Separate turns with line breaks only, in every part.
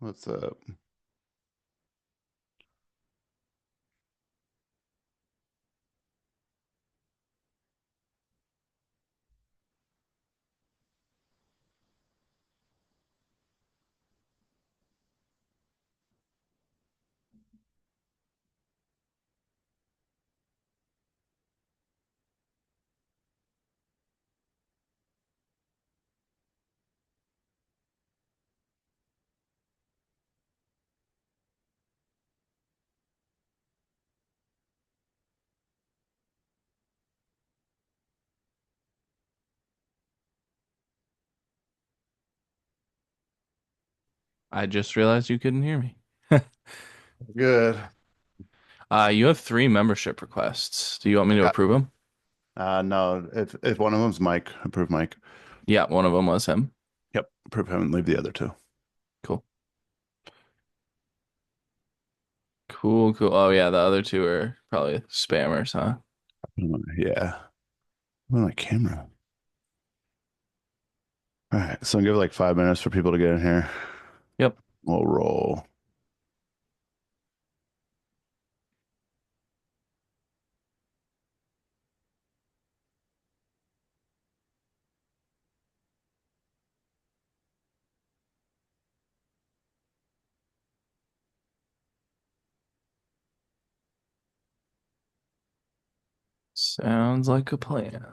What's up?
I just realized you couldn't hear me.
Good.
You have three membership requests. Do you want me to
Okay.
approve them?
No, if one of them's Mike, approve Mike.
Yeah, one of them was him.
Yep, approve him and leave the other two.
Cool. Cool, cool. Oh yeah, the other two are probably spammers, huh?
Yeah. Where's my camera? All right, so give it like 5 minutes for people to get in here.
Yep.
We'll roll.
Sounds like a plan.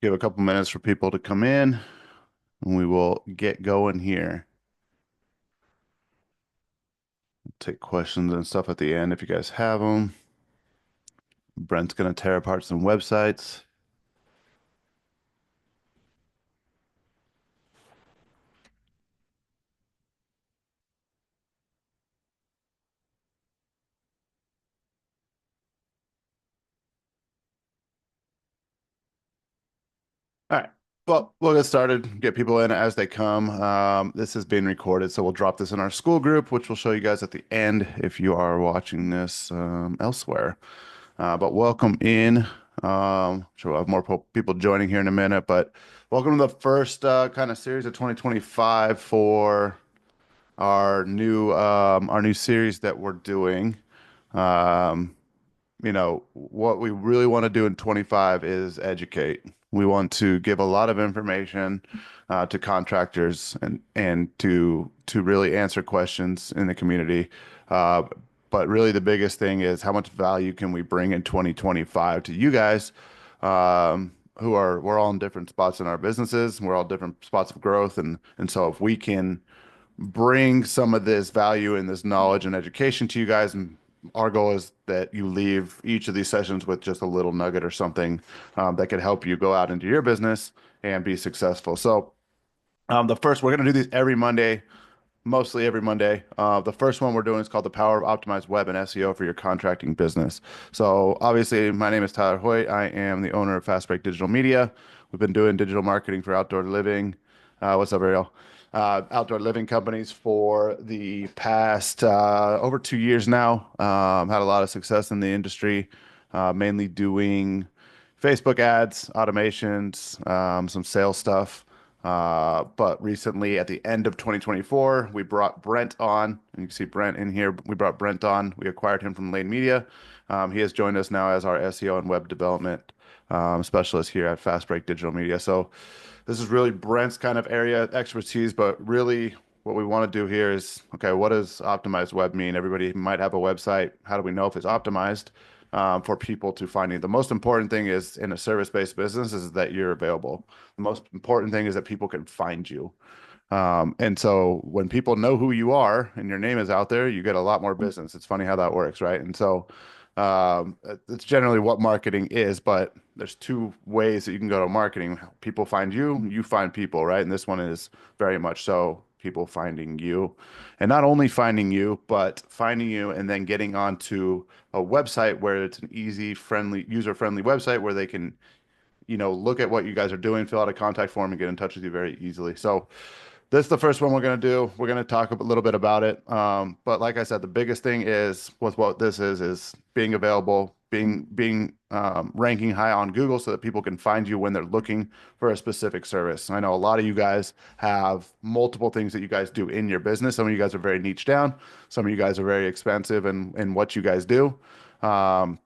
Give a couple minutes for people to come in, and we will get going here. Take questions and stuff at the end if you guys have them. Brent's gonna tear apart some websites. All right. Well, we'll get started, get people in as they come. This is being recorded, so we'll drop this in our school group, which we'll show you guys at the end if you are watching this elsewhere. But welcome in. Sure, we'll have more people joining here in a minute, but welcome to the first kind of series of 2025 for our new series that we're doing. Um, what we really want to do in 25 is educate. We want to give a lot of information to contractors and to really answer questions in the community. Uh, but really, the biggest thing is how much value can we bring in 2025 to you guys, we're all in different spots in our businesses. We're all different spots of growth, and so if we can bring some of this value and this knowledge and education to you guys. And our goal is that you leave each of these sessions with just a little nugget or something that could help you go out into your business and be successful. So, the first, we're going to do these every Monday, mostly every Monday. The first one we're doing is called the Power of Optimized Web and SEO for your contracting business. So, obviously, my name is Tyler Hoyt. I am the owner of Fast Break Digital Media. We've been doing digital marketing for outdoor living. What's up, Ariel? Outdoor living companies for the past over 2 years now. Had a lot of success in the industry, mainly doing Facebook ads, automations, some sales stuff. But recently, at the end of 2024, we brought Brent on, and you can see Brent in here. We brought Brent on. We acquired him from Lane Media. He has joined us now as our SEO and web development specialist here at Fast Break Digital Media. So this is really Brent's kind of area of expertise, but really what we want to do here is, okay, what does optimized web mean? Everybody might have a website. How do we know if it's optimized for people to find it? The most important thing is in a service-based business is that you're available. The most important thing is that people can find you. And so when people know who you are and your name is out there, you get a lot more business. It's funny how that works, right? And so it's generally what marketing is, but there's two ways that you can go to marketing. People find you, you find people, right? And this one is very much so people finding you. And not only finding you, but finding you and then getting onto a website where it's an easy, friendly, user-friendly website where they can look at what you guys are doing, fill out a contact form, and get in touch with you very easily. So this is the first one we're going to do. We're going to talk a little bit about it. But like I said, the biggest thing is with what this is being available. ranking high on Google so that people can find you when they're looking for a specific service. And I know a lot of you guys have multiple things that you guys do in your business. Some of you guys are very niche down. Some of you guys are very expensive in what you guys do. Um,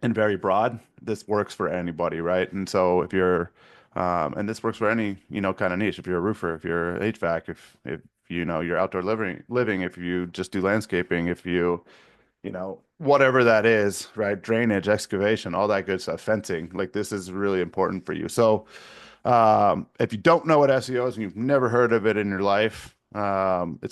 and very broad. This works for anybody, right? And so if you're, and this works for any, kind of niche. If you're a roofer, if you're HVAC, if you're outdoor living, if you just do landscaping, if whatever that is, right? Drainage, excavation, all that good stuff, fencing, like this is really important for you. So, if you don't know what SEO is and you've never heard of it in your life, it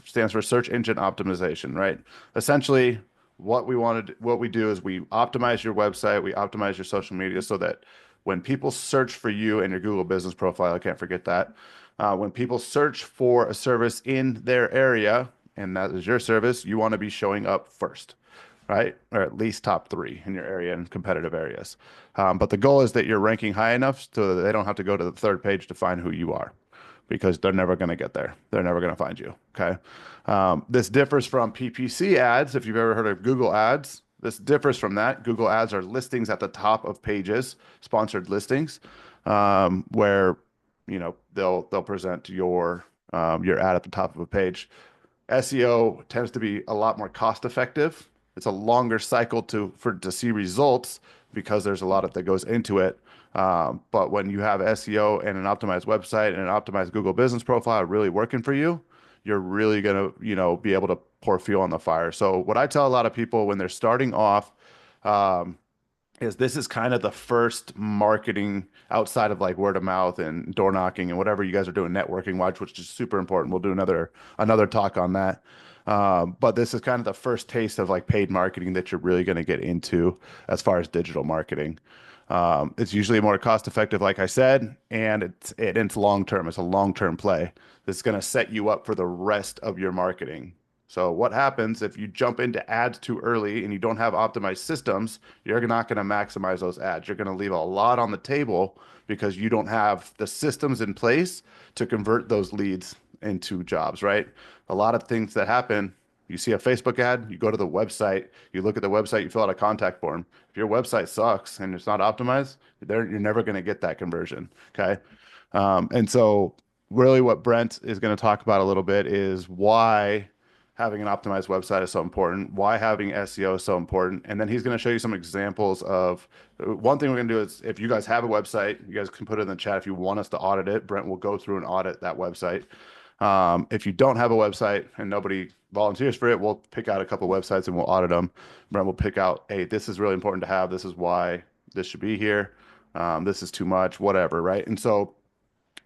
stands for search engine optimization, right? Essentially, what we do is we optimize your website, we optimize your social media so that when people search for you and your Google business profile, I can't forget that. When people search for a service in their area, and that is your service, you want to be showing up first, right? Or at least top three in your area and competitive areas. But the goal is that you're ranking high enough so that they don't have to go to the third page to find who you are because they're never going to get there. They're never going to find you. Okay. This differs from PPC ads. If you've ever heard of Google ads, this differs from that. Google ads are listings at the top of pages, sponsored listings, where they'll present your ad at the top of a page. SEO tends to be a lot more cost effective. It's a longer cycle to see results because there's a lot that goes into it. But when you have SEO and an optimized website and an optimized Google business profile really working for you, you're really gonna, be able to pour fuel on the fire. So what I tell a lot of people when they're starting off, um, is this is kind of the first marketing outside of like word of mouth and door knocking and whatever you guys are doing networking wise, which is super important. We'll do another talk on that. But this is kind of the first taste of like paid marketing that you're really going to get into as far as digital marketing. It's usually more cost effective, like I said, and it's long term. It's a long term play that's going to set you up for the rest of your marketing. So what happens if you jump into ads too early and you don't have optimized systems? You're not going to maximize those ads. You're going to leave a lot on the table because you don't have the systems in place to convert those leads into jobs, right? A lot of things that happen, you see a Facebook ad, you go to the website, you look at the website, you fill out a contact form. If your website sucks and it's not optimized, you're never going to get that conversion. Okay. And so really what Brent is going to talk about a little bit is why having an optimized website is so important, why having SEO is so important. And then he's going to show you some examples of one thing we're going to do is if you guys have a website, you guys can put it in the chat if you want us to audit it. Brent will go through and audit that website. If you don't have a website and nobody volunteers for it, we'll pick out a couple websites and we'll audit them. Brent will pick out, hey, this is really important to have. This is why this should be here. This is too much, whatever, right? And so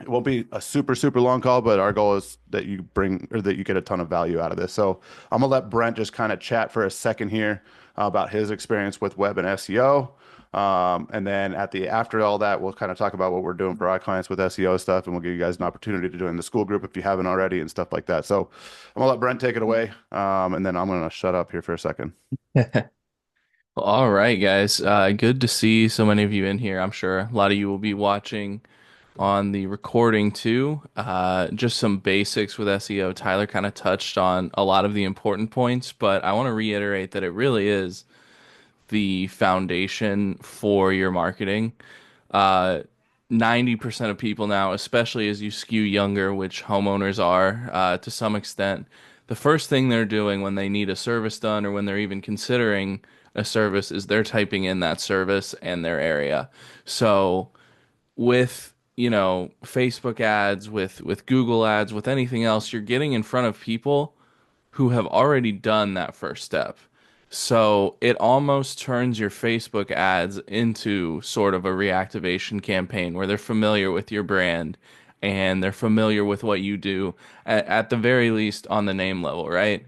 it won't be a super, super long call, but our goal is that you bring or that you get a ton of value out of this. So I'm gonna let Brent just kind of chat for a second here about his experience with web and SEO. And then after all that, we'll kind of talk about what we're doing for our clients with SEO stuff, and we'll give you guys an opportunity to join the school group if you haven't already and stuff like that. So I'm gonna let Brent take it away, and then I'm gonna shut up here for a second.
All right, guys. Good to see so many of you in here. I'm sure a lot of you will be watching on the recording too. Just some basics with SEO. Tyler kind of touched on a lot of the important points, but I want to reiterate that it really is the foundation for your marketing. Uh, 90% of people now, especially as you skew younger, which homeowners are to some extent, the first thing they're doing when they need a service done or when they're even considering a service is they're typing in that service and their area. So with Facebook ads, with Google ads, with anything else, you're getting in front of people who have already done that first step. So it almost turns your Facebook ads into sort of a reactivation campaign where they're familiar with your brand and they're familiar with what you do at the very least on the name level, right?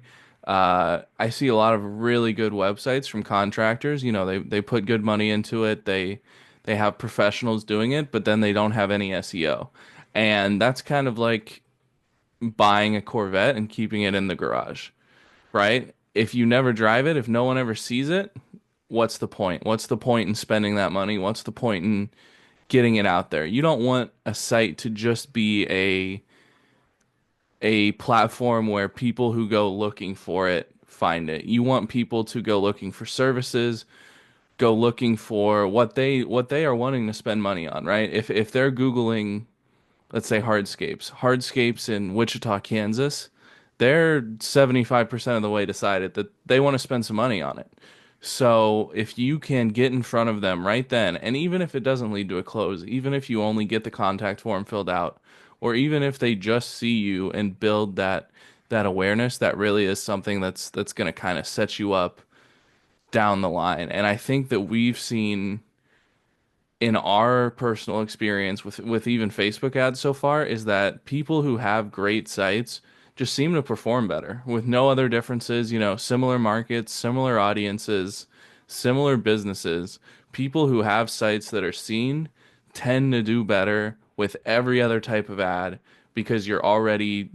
I see a lot of really good websites from contractors. They put good money into it. They have professionals doing it, but then they don't have any SEO. And that's kind of like buying a Corvette and keeping it in the garage, right? If you never drive it, if no one ever sees it, what's the point? What's the point in spending that money? What's the point in getting it out there? You don't want a site to just be a platform where people who go looking for it find it. You want people to go looking for services, go looking for what they are wanting to spend money on, right? If they're Googling, let's say hardscapes in Wichita, Kansas, they're 75% of the way decided that they want to spend some money on it. So if you can get in front of them right then, and even if it doesn't lead to a close, even if you only get the contact form filled out, or even if they just see you and build that awareness, that really is something that's going to kind of set you up down the line. And I think that we've seen in our personal experience with even Facebook ads so far is that people who have great sites just seem to perform better with no other differences, similar markets, similar audiences, similar businesses. People who have sites that are seen tend to do better with every other type of ad because you already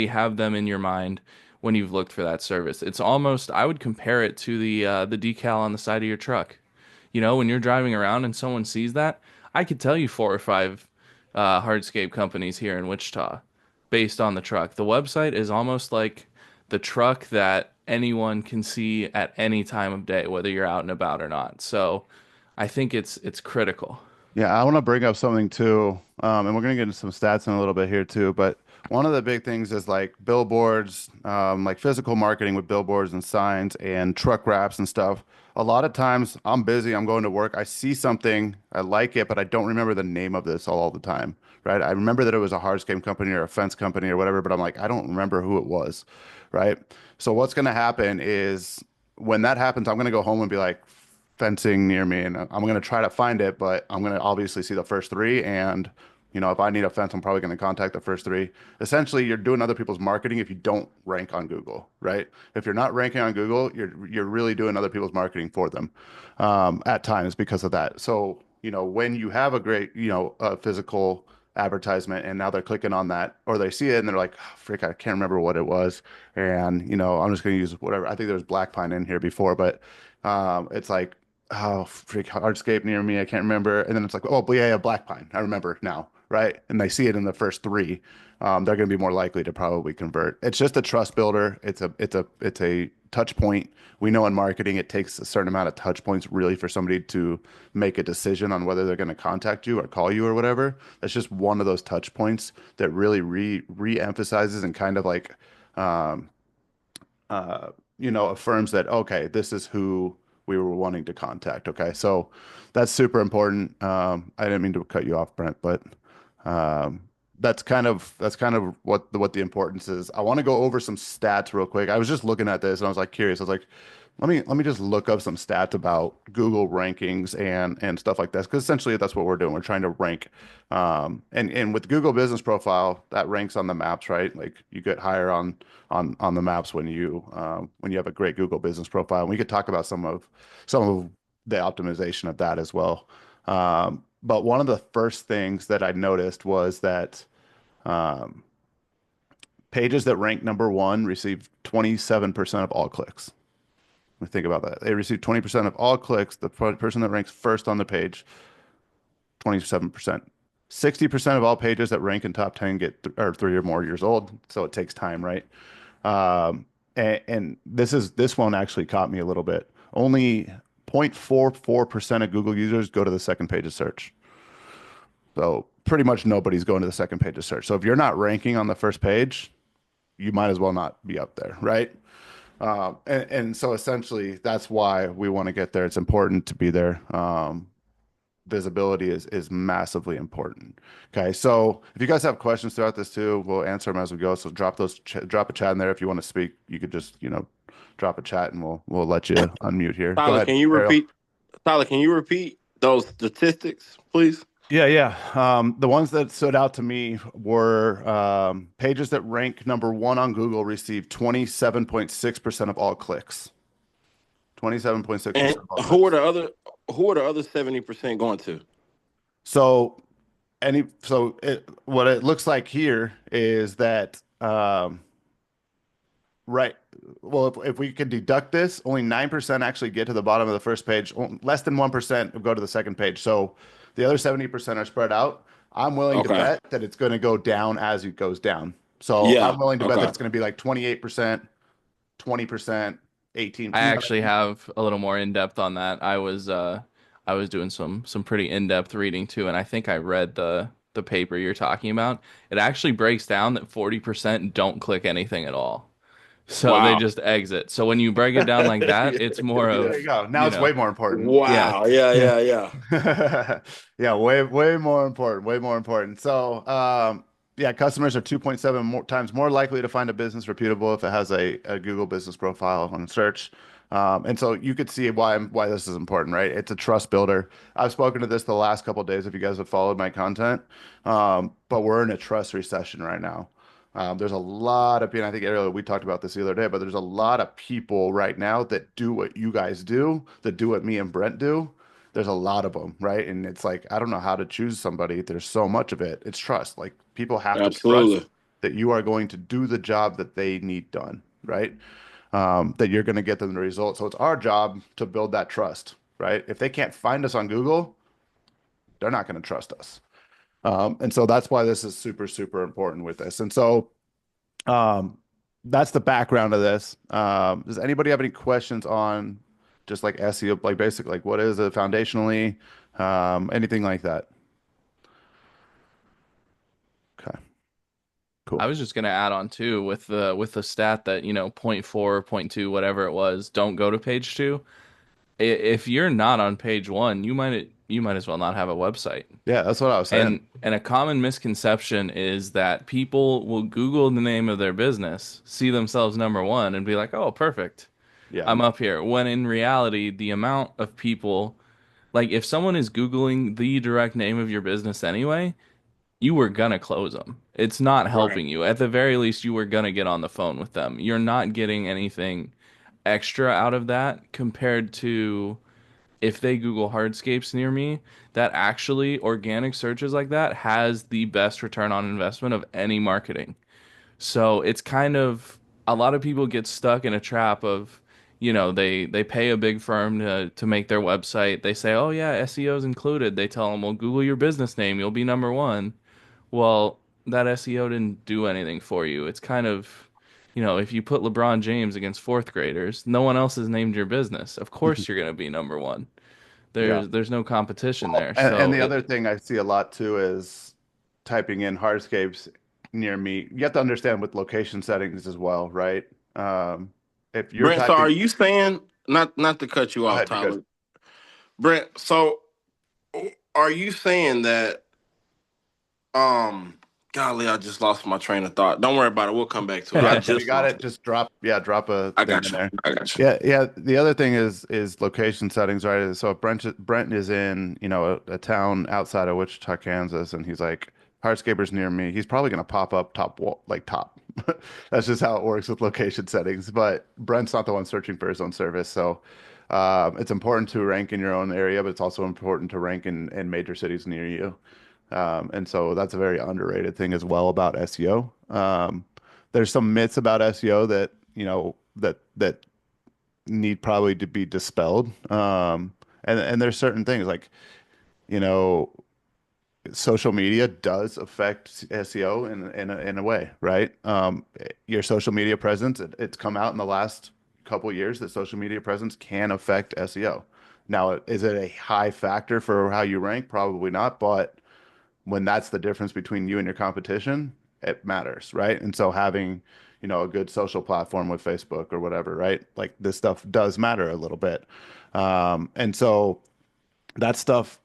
have them in your mind when you've looked for that service. It's almost, I would compare it to the decal on the side of your truck. When you're driving around and someone sees that, I could tell you four or five hardscape companies here in Wichita based on the truck. The website is almost like the truck that anyone can see at any time of day, whether you're out and about or not. So I think it's critical.
Yeah, I want to bring up something too, and we're going to get into some stats in a little bit here too. But one of the big things is like billboards, like physical marketing with billboards and signs and truck wraps and stuff. A lot of times I'm busy, I'm going to work, I see something, I like it, but I don't remember the name of this all the time, right? I remember that it was a hardscape company or a fence company or whatever, but I'm like, I don't remember who it was, right? So what's going to happen is when that happens, I'm going to go home and be like, fencing near me, and I'm going to try to find it, but I'm going to obviously see the first three. And, if I need a fence, I'm probably going to contact the first three. Essentially, you're doing other people's marketing if you don't rank on Google, right? If you're not ranking on Google, you're really doing other people's marketing for them at times because of that. So, when you have a great, physical advertisement and now they're clicking on that or they see it and they're like, oh, frick, I can't remember what it was. And, I'm just going to use whatever. I think there was Black Pine in here before, but it's like, oh, freak, hardscape near me. I can't remember. And then it's like, oh, but yeah, Black Pine. I remember now, right? And they see it in the first three. They're going to be more likely to probably convert. It's just a trust builder. It's a touch point. We know in marketing it takes a certain amount of touch points really for somebody to make a decision on whether they're going to contact you or call you or whatever. That's just one of those touch points that really re-emphasizes and kind of like um, affirms that, okay, this is who we were wanting to contact. Okay. So that's super important. I didn't mean to cut you off, Brent, but um, that's kind of what the importance is. I want to go over some stats real quick. I was just looking at this and I was like curious. I was like, let me just look up some stats about Google rankings and stuff like this because essentially that's what we're doing. We're trying to rank, and with Google Business Profile that ranks on the maps, right? Like you get higher on the maps when you have a great Google Business Profile. And we could talk about some of the optimization of that as well. But one of the first things that I noticed was that um, pages that rank number one receive 27% of all clicks. Let me think about that. They receive 20% of all clicks. The person that ranks first on the page, 27%. 60% of all pages that rank in top 10 are 3 or more years old. So it takes time, right? And this one actually caught me a little bit. Only 0.44% of Google users go to the second page of search. So pretty much nobody's going to the second page of search. So if you're not ranking on the first page, you might as well not be up there, right? And so essentially that's why we want to get there. It's important to be there. Visibility is massively important. Okay, so if you guys have questions throughout this too, we'll answer them as we go. So drop a chat in there if you want to speak. You could just drop a chat and we'll let you unmute here. Go
Tyler,
ahead,
can you
Ariel.
repeat? Tyler, can you repeat those statistics, please?
Yeah, yeah. The ones that stood out to me were pages that rank number one on Google receive 27.6% of all clicks.
And
27.6% of all
who are
clicks.
the other? Who are the other 70% going to?
So what it looks like here is that right. Well, if we could deduct this, only 9% actually get to the bottom of the first page. Less than 1% will go to the second page. So the other 70% are spread out. I'm willing to
Okay.
bet that it's going to go down as it goes down. So
Yeah.
I'm willing to bet that
Okay.
it's going to be like 28%, 20%. 18.
I
You
actually
know,
have a little more in depth on that. I was doing some pretty in depth reading too, and I think I read the paper you're talking about. It actually breaks down that 40% don't click anything at all. So they
Wow.
just exit. So when you break it down like that,
Yeah,
it's more
yeah.
there you
of,
go. Now
you
it's way
know,
more important.
yeah.
Wow. Yeah,
Yeah.
yeah, yeah.
Yeah, way more important, way more important. So, yeah, customers are 2.7 more times more likely to find a business reputable if it has a Google business profile on search. And so you could see why this is important, right? It's a trust builder. I've spoken to this the last couple of days if you guys have followed my content. But we're in a trust recession right now. There's a lot of people, I think earlier we talked about this the other day, but there's a lot of people right now that do what you guys do, that do what me and Brent do. There's a lot of them, right? And it's like, I don't know how to choose somebody. There's so much of it. It's trust. Like people have to trust
Absolutely.
that you are going to do the job that they need done, right? That you're going to get them the result. So it's our job to build that trust, right? If they can't find us on Google, they're not going to trust us. And so that's why this is super, super important with this. And so um, that's the background of this. Does anybody have any questions on just like SEO, like basic, like what is it foundationally, anything like that? Okay,
I
cool.
was just gonna add on too with the stat that, you know, point 0.4, point 0.2, whatever it was, don't go to page two. If you're not on page one, you might as well not have a website.
Yeah, that's what I was saying.
And a common misconception is that people will Google the name of their business, see themselves number one, and be like, "Oh, perfect,
Yeah,
I'm
no.
up here." When in reality, the amount of people, like if someone is Googling the direct name of your business anyway, you were gonna close them. It's not
Right.
helping you. At the very least, you were gonna get on the phone with them. You're not getting anything extra out of that compared to if they Google hardscapes near me, that actually organic searches like that has the best return on investment of any marketing. So it's kind of a lot of people get stuck in a trap of, you know, they pay a big firm to make their website. They say, "Oh yeah, SEO is included." They tell them, "Well, Google your business name, you'll be number one." Well, that SEO didn't do anything for you. It's kind of, you know, if you put LeBron James against fourth graders, no one else has named your business. Of course you're going to be number one.
Yeah.
There's no competition
Well,
there.
and
So
the
it
other thing I see a lot too is typing in hardscapes near me. You have to understand with location settings as well, right? Um, if you're
Brent, so
typing,
are you saying, not to cut you
go
off,
ahead, you're good.
Tyler? Brent, so are you saying that um golly, I just lost my train of thought. Don't worry about it. We'll come back to it. I
Yeah, if you
just
got
lost
it,
it.
just drop, yeah, drop a
I
thing
got
in
you.
there.
I got you.
Yeah, yeah. The other thing is location settings, right? So if Brent is in, you know, a town outside of Wichita, Kansas, and he's like, hardscapers near me, he's probably gonna pop up top wall, like top. That's just how it works with location settings. But Brent's not the one searching for his own service, so it's important to rank in your own area, but it's also important to rank in major cities near you. And so that's a very underrated thing as well about SEO. There's some myths about SEO that, you know, that need probably to be dispelled. And there's certain things like, you know, social media does affect SEO in a way, right? Your social media presence, it's come out in the last couple years that social media presence can affect SEO. Now, is it a high factor for how you rank? Probably not, but when that's the difference between you and your competition, it matters, right? And so having, you know, a good social platform with Facebook or whatever, right? Like this stuff does matter a little bit. And so that stuff,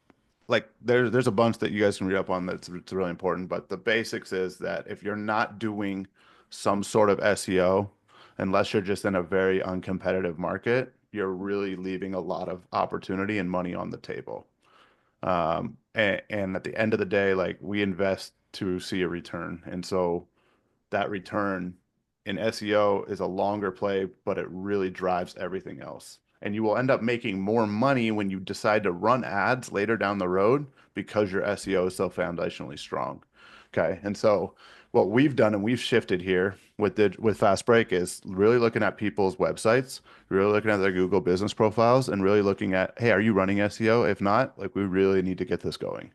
like there's a bunch that you guys can read up on that's it's really important, but the basics is that if you're not doing some sort of SEO, unless you're just in a very uncompetitive market, you're really leaving a lot of opportunity and money on the table. And at the end of the day, like we invest to see a return. And so that return in SEO is a longer play, but it really drives everything else. And you will end up making more money when you decide to run ads later down the road because your SEO is so foundationally strong. Okay. And so what we've done and we've shifted here with Fast Break is really looking at people's websites, really looking at their Google business profiles and really looking at, hey, are you running SEO? If not, like we really need to get this going.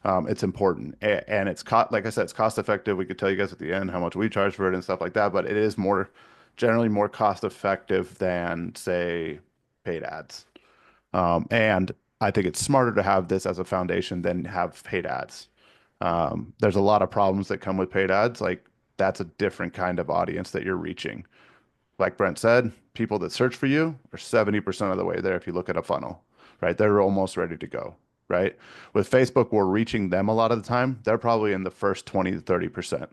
It's important and it's like I said, it's cost effective. We could tell you guys at the end how much we charge for it and stuff like that, but it is more, generally more cost effective than, say, paid ads. And I think it's smarter to have this as a foundation than have paid ads. There's a lot of problems that come with paid ads. Like that's a different kind of audience that you're reaching. Like Brent said, people that search for you are 70% of the way there if you look at a funnel, right? They're almost ready to go, right? With Facebook, we're reaching them a lot of the time. They're probably in the first 20 to 30%.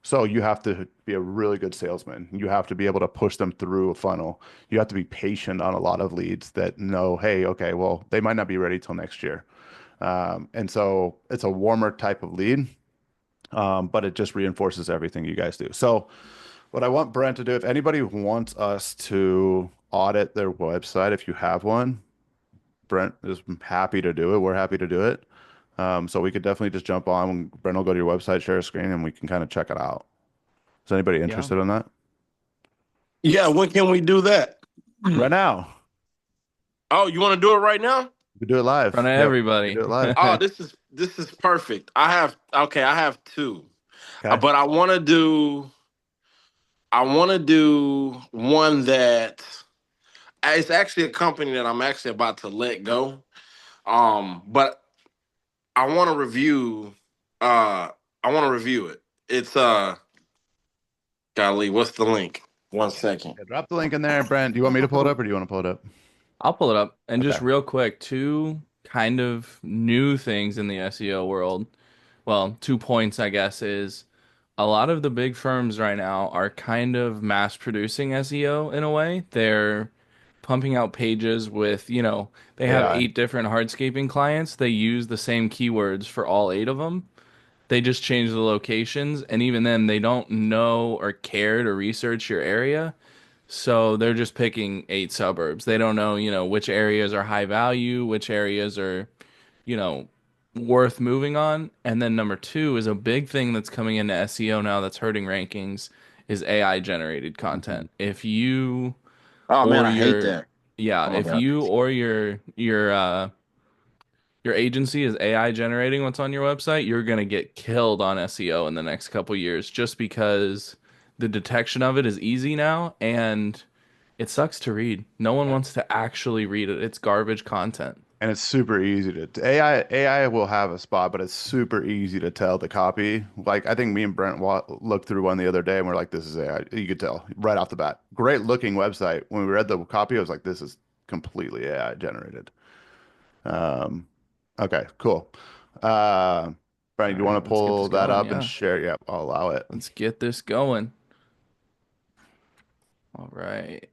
So you have to be a really good salesman. You have to be able to push them through a funnel. You have to be patient on a lot of leads that know, hey, okay, well, they might not be ready till next year. And so it's a warmer type of lead, but it just reinforces everything you guys do. So what I want Brent to do, if anybody wants us to audit their website, if you have one, Brent is happy to do it. We're happy to do it. So we could definitely just jump on. Brent will go to your website, share a screen, and we can kind of check it out. Is anybody
Yeah.
interested in that?
Yeah, when can we do that?
Right now.
Oh, you want to do it right now?
We could do it
In front
live.
of
Yep. We could
everybody.
do it live.
Oh, this is perfect. I have two.
Okay.
But I want to do one that it's actually a company that I'm actually about to let go. But I want to review I want to review it. It's golly, what's the link? 1 second.
Yeah, drop the link in there, Brent. Do you want me to pull it up or do you want to pull it up?
I'll pull it up. And just
Okay.
real quick, two kind of new things in the SEO world. Well, 2 points, I guess, is a lot of the big firms right now are kind of mass producing SEO in a way. They're pumping out pages with, they have
AI.
8 different hardscaping clients. They use the same keywords for all 8 of them. They just change the locations, and even then, they don't know or care to research your area. So they're just picking 8 suburbs. They don't know, which areas are high value, which areas are, you know, worth moving on. And then number two is a big thing that's coming into SEO now that's hurting rankings is AI generated
Mhm.
content. If you
Oh man,
or
I hate
your
that.
yeah,
Oh my
if
god.
you or your agency is AI generating what's on your website, you're gonna get killed on SEO in the next couple years just because the detection of it is easy now and it sucks to read. No one wants to actually read it. It's garbage content.
And it's super easy to AI will have a spot, but it's super easy to tell the copy. Like I think me and Brent looked through one the other day and we're like, this is AI. You could tell right off the bat. Great looking website. When we read the copy, I was like, this is completely AI generated. Um, okay, cool.
All
Brian, you want
right,
to
let's get this
pull that
going.
up and
Yeah,
share? Yeah, I'll allow it.
let's get this going. All right.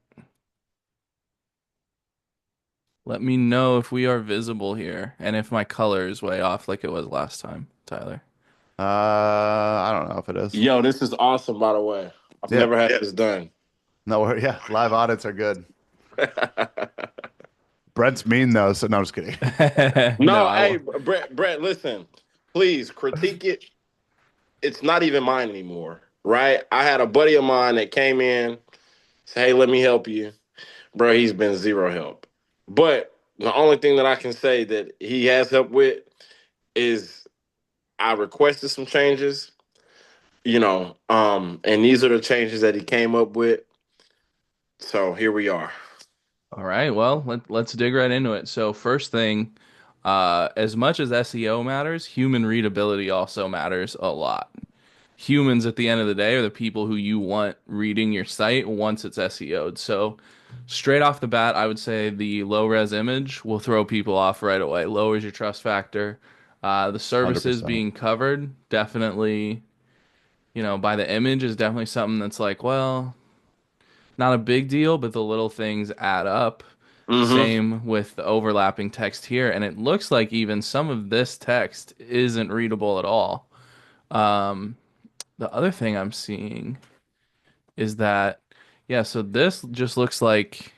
Let me know if we are visible here and if my color is way off like it was last time, Tyler.
I don't know if it is.
Yo, this is awesome, by the way. I've
Yeah.
never had this done.
No, yeah, live audits are good. Brent's mean though, so no, I'm just kidding.
No,
No,
I
hey,
will.
Brett, listen. Please critique it. It's not even mine anymore, right? I had a buddy of mine that came in, say, "Hey, let me help you." Bro, he's been zero help. But the only thing that I can say that he has help with is I requested some changes, and these are the changes that he came up with. So here we are.
All right, well, let's dig right into it. So first thing, as much as SEO matters, human readability also matters a lot. Humans at the end of the day are the people who you want reading your site once it's SEO'd. So straight off the bat, I would say the low res image will throw people off right away. Lowers your trust factor. The services
100%.
being covered definitely, by the image is definitely something that's like, well, not a big deal, but the little things add up.
Mm-hmm.
Same with the overlapping text here, and it looks like even some of this text isn't readable at all. Um, the other thing I'm seeing is that, yeah, so this just looks like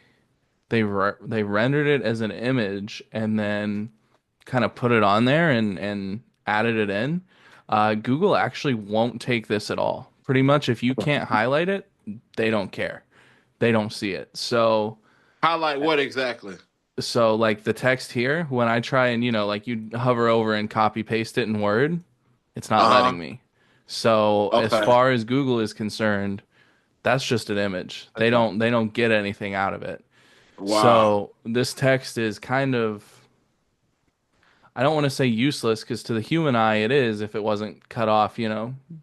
they rendered it as an image and then kind of put it on there and added it in. Google actually won't take this at all. Pretty much, if you can't highlight it, they don't care. They don't see it.
Highlight what exactly?
So like the text here, when I try and like you hover over and copy paste it in Word, it's not
Uh-huh.
letting me. So as
Okay.
far as Google is concerned, That's just an image.
That's not.
They don't get anything out of it.
Wow.
So this text is kind of, I don't want to say useless because to the human eye it is if it wasn't cut off,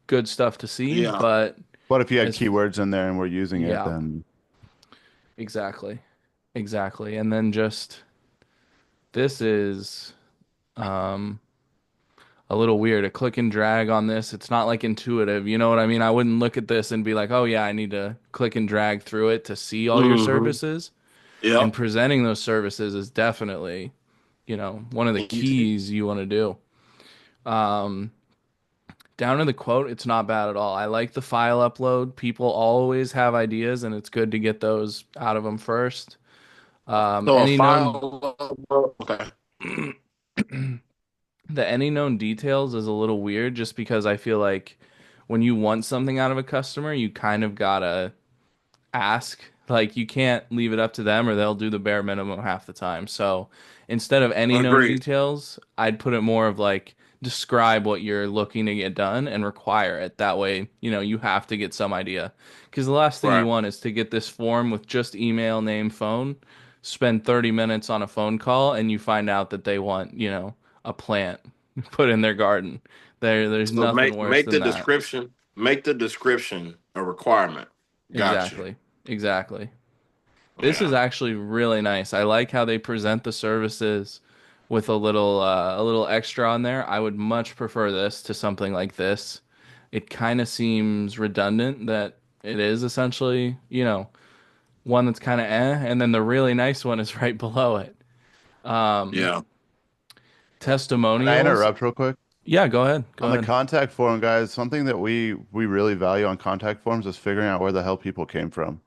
good stuff to see,
Yeah.
but
But if you had
as
keywords in there and we're using it,
yeah,
then
exactly. Exactly. And then just this is um a little weird. A click and drag on this. It's not like intuitive. You know what I mean? I wouldn't look at this and be like, "Oh yeah, I need to click and drag through it to see all your
Mm-hmm.
services." And
Yep.
presenting those services is definitely, one of the
Easy.
keys you want to do. Um, Down in the quote, it's not bad at all. I like the file upload. People always have ideas, and it's good to get those out of them first.
So a
Any known
file. Okay.
the any known details is a little weird just because I feel like when you want something out of a customer, you kind of gotta ask. Like you can't leave it up to them or they'll do the bare minimum half the time. So instead of any known
Agreed.
details, I'd put it more of like describe what you're looking to get done and require it. That way, you have to get some idea. Because the last thing you
Right.
want is to get this form with just email, name, phone, spend 30 minutes on a phone call, and you find out that they want, a plant put in their garden. There's
So
nothing
make
worse
make the
than that.
description a requirement. Gotcha.
Exactly. Exactly. This is
Yeah.
actually really nice. I like how they present the services with a little extra on there. I would much prefer this to something like this. It kind of seems redundant that it is essentially, one that's kind of and then the really nice one is right below it. Um,
Yeah.
can I
Testimonials.
interrupt real quick?
Yeah, go ahead. Go
On the
ahead.
contact form, guys, something that we really value on contact forms is figuring out where the hell people came from.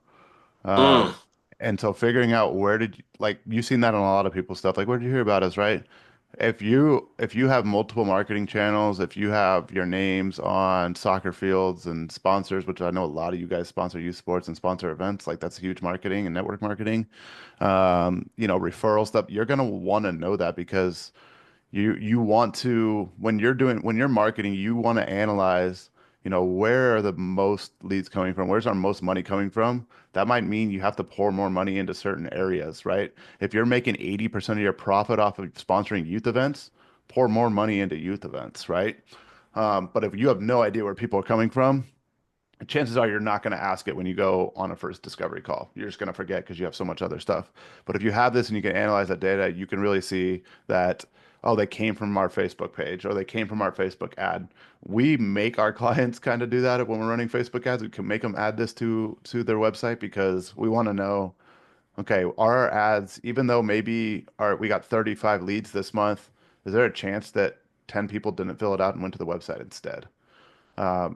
Mm.
Um, and so figuring out where did you, like you've seen that on a lot of people's stuff. Like, where did you hear about us, right? If you have multiple marketing channels, if you have your names on soccer fields and sponsors, which I know a lot of you guys sponsor youth sports and sponsor events, like that's huge marketing and network marketing. Referral stuff, you're gonna want to know that because you want to when you're marketing, you want to analyze, where are the most leads coming from? Where's our most money coming from? That might mean you have to pour more money into certain areas, right? If you're making 80% of your profit off of sponsoring youth events, pour more money into youth events, right? But if you have no idea where people are coming from, chances are you're not going to ask it when you go on a first discovery call. You're just going to forget because you have so much other stuff. But if you have this and you can analyze that data, you can really see that, oh, they came from our Facebook page or they came from our Facebook ad. We make our clients kind of do that when we're running Facebook ads. We can make them add this to their website because we want to know, okay, are our ads, even though maybe we got 35 leads this month, is there a chance that 10 people didn't fill it out and went to the website instead?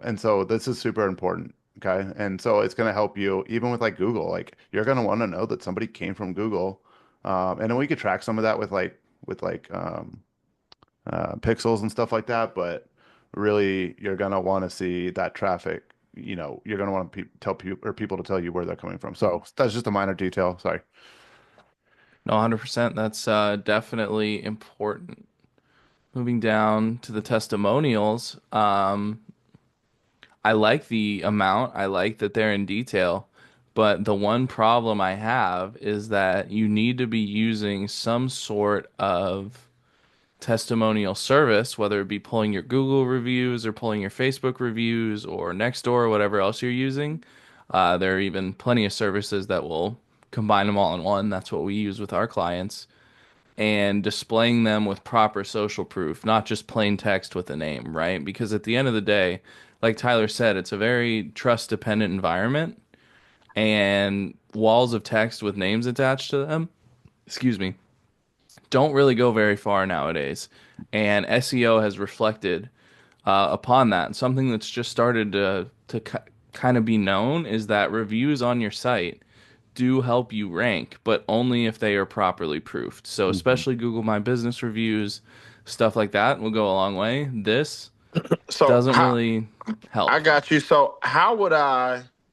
And so this is super important. Okay. And so it's going to help you even with like Google, like you're going to want to know that somebody came from Google. And then we could track some of that with pixels and stuff like that. But really, you're going to want to see that traffic. You're going to want to tell people or people to tell you where they're coming from. So that's just a minor detail. Sorry.
No, 100%. That's definitely important. Moving down to the testimonials. I like the amount. I like that they're in detail. But the one problem I have is that you need to be using some sort of testimonial service, whether it be pulling your Google reviews or pulling your Facebook reviews or Nextdoor or whatever else you're using. There are even plenty of services that will combine them all in one. That's what we use with our clients and displaying them with proper social proof, not just plain text with a name, right? Because at the end of the day, like Tyler said, it's a very trust dependent environment and walls of text with names attached to them, excuse me, don't really go very far nowadays. And SEO has reflected upon that. Something that's just started to kind of be known is that reviews on your site do help you rank, but only if they are properly proofed. So
Mhm.
especially Google My Business reviews, stuff like that will go a long way. This
So
doesn't
how
really
I
help.
got you. So how would I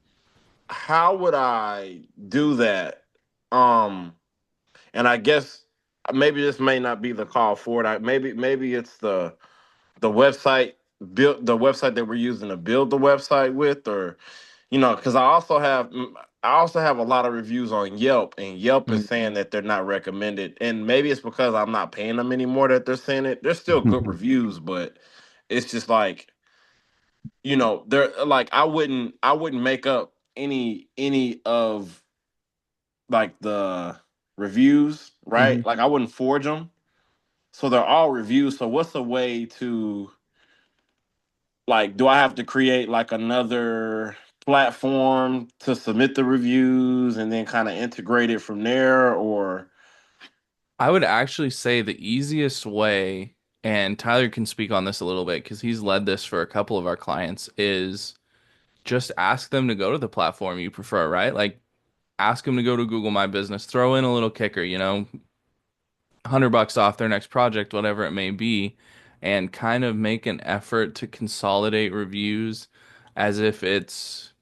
do that? Um, and I guess maybe this may not be the call for it. Maybe it's the website build the website that we're using to build the website with, or because I also have a lot of reviews on Yelp, and Yelp is
Mm.
saying that they're not recommended, and maybe it's because I'm not paying them anymore that they're saying it. They're still good reviews, but it's just like, they're like, I wouldn't make up any of like the reviews, right?
Mhm.
Like I wouldn't forge them, so they're all reviews. So what's a way to, like, do I have to create like another platform to submit the reviews and then kind of integrate it from there, or
I would actually say the easiest way, and Tyler can speak on this a little bit because he's led this for a couple of our clients, is just ask them to go to the platform you prefer, right? Like ask them to go to Google My Business, throw in a little kicker, $100 off their next project, whatever it may be, and kind of make an effort to consolidate reviews as if it's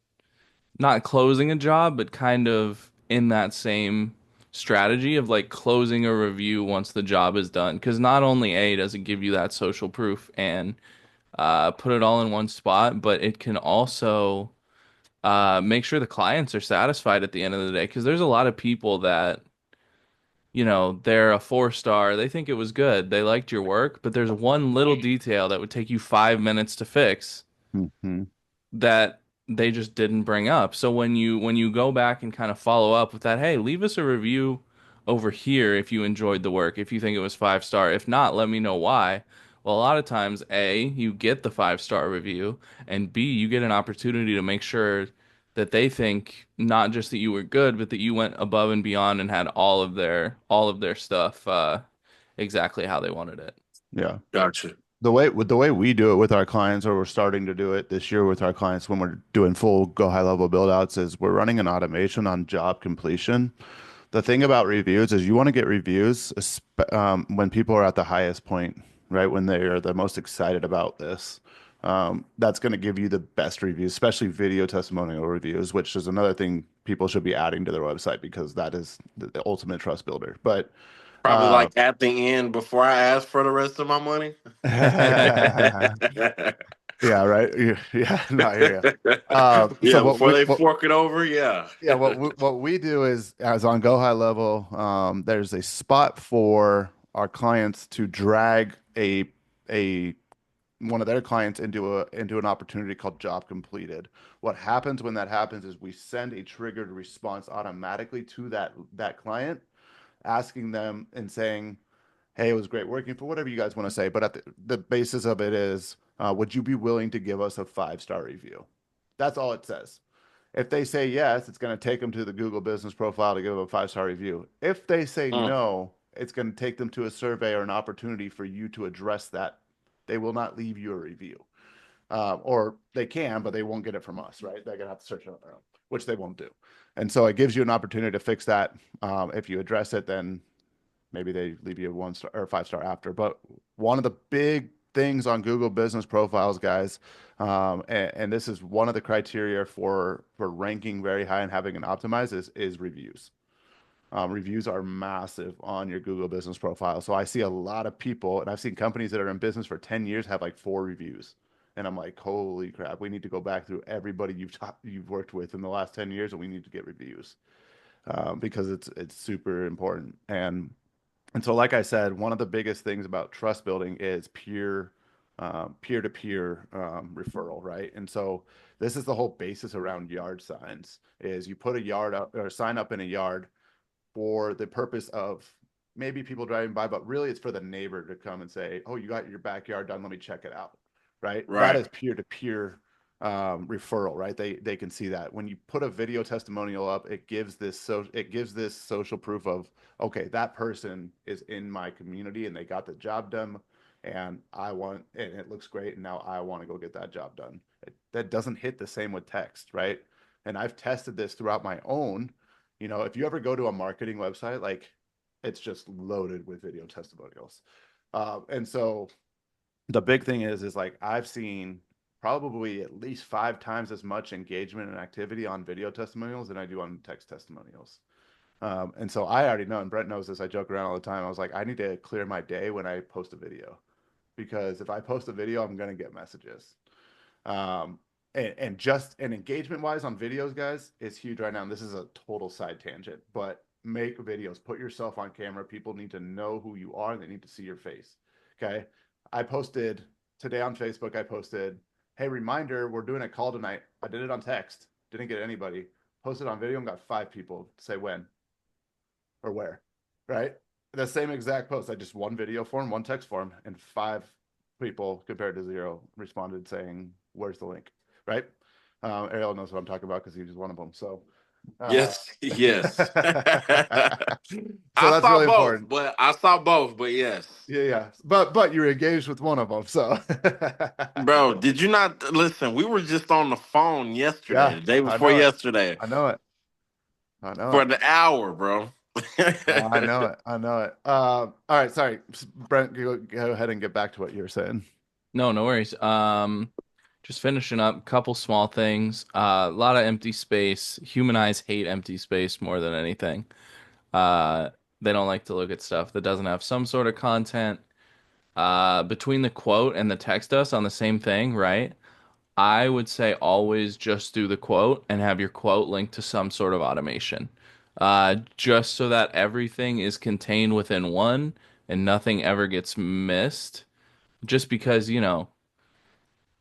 not closing a job, but kind of in that same strategy of like closing a review once the job is done. Because not only A, does it give you that social proof and put it all in one spot, but it can also make sure the clients are satisfied at the end of the day. Because there's a lot of people that they're a 4 star. They think it was good. They liked your work, but there's one little detail that would take you 5 minutes to fix
Mhm.
that they just didn't bring up. So when you go back and kind of follow up with that, hey, leave us a review over here if you enjoyed the work, if you think it was 5 star. If not, let me know why. Well, a lot of times, A, you get the 5 star review, and B, you get an opportunity to make sure that they think not just that you were good, but that you went above and beyond and had all of their stuff exactly how they wanted it.
Yeah.
gotcha.
The way we do it with our clients, or we're starting to do it this year with our clients when we're doing full go high level build outs, is we're running an automation on job completion. The thing about reviews is you want to get reviews when people are at the highest point, right? When they are the most excited about this. That's going to give you the best reviews, especially video testimonial reviews, which is another thing people should be adding to their website because that is the ultimate trust builder. But
Probably
uh,
like at the end before I ask for the rest of my money.
yeah, right. Yeah, no, I hear you. So
Yeah, before they fork it over. Yeah.
yeah, what we do is, as on Go High Level, there's a spot for our clients to drag a one of their clients into an opportunity called job completed. What happens when that happens is we send a triggered response automatically to that client, asking them and saying, hey, it was great working for whatever you guys want to say. But at the basis of it is, would you be willing to give us a 5 star review? That's all it says. If they say yes, it's going to take them to the Google business profile to give them a 5 star review. If they say
Mm,
no, it's going to take them to a survey or an opportunity for you to address that. They will not leave you a review. Or they can, but they won't get it from us, right? They're going to have to search it on their own, which they won't do. And so it gives you an opportunity to fix that. If you address it, then maybe they leave you a 1 star or 5 star after. But one of the big things on Google business profiles, guys, and this is one of the criteria for ranking very high and having an optimized is reviews. Reviews are massive on your Google business profile. So I see a lot of people, and I've seen companies that are in business for 10 years have like 4 reviews. And I'm like, holy crap, we need to go back through everybody you've worked with in the last 10 years, and we need to get reviews because it's super important. And so, like I said, one of the biggest things about trust building is peer-to-peer referral, right? And so this is the whole basis around yard signs is you put a yard up or a sign up in a yard for the purpose of maybe people driving by, but really it's for the neighbor to come and say, "Oh, you got your backyard done. Let me check it out." Right? That
right.
is peer-to-peer referral, right? They can see that when you put a video testimonial up, it gives this social proof of okay, that person is in my community and they got the job done, and it looks great, and now I want to go get that job done. That doesn't hit the same with text, right? And I've tested this throughout my own if you ever go to a marketing website, like it's just loaded with video testimonials. And so the big thing is like I've seen probably at least 5 times as much engagement and activity on video testimonials than I do on text testimonials. And so I already know, and Brent knows this. I joke around all the time. I was like, I need to clear my day when I post a video because if I post a video, I'm going to get messages. Um, and engagement wise on videos, guys, is huge right now. And this is a total side tangent, but make videos, put yourself on camera. People need to know who you are and they need to see your face. Okay. I posted today on Facebook, I posted, hey, reminder, we're doing a call tonight. I did it on text, didn't get anybody. Posted on video and got 5 people to say when or where, right? The same exact post. I just one video form, one text form, and 5 people compared to 0 responded saying, "Where's the link?" Right? Ariel knows what I'm talking about because he was one of them. So,
Yes, yes.
so that's really important.
I saw both, but yes.
Yeah, yeah. But you're engaged with one of them, so
Bro, did you not listen? We were just on the phone yesterday,
yeah,
the day
I
before
know it.
yesterday,
I know it. I know
for
it.
the hour, bro.
I know it. I know it. All right, sorry, Brent. Go ahead and get back to what you were saying.
No, no worries. Just finishing up, couple small things. A lot of empty space. Human eyes hate empty space more than anything. Uh, they don't like to look at stuff that doesn't have some sort of content. Between the quote and the text us on the same thing, right? I would say always just do the quote and have your quote linked to some sort of automation. Just so that everything is contained within one and nothing ever gets missed. Just because,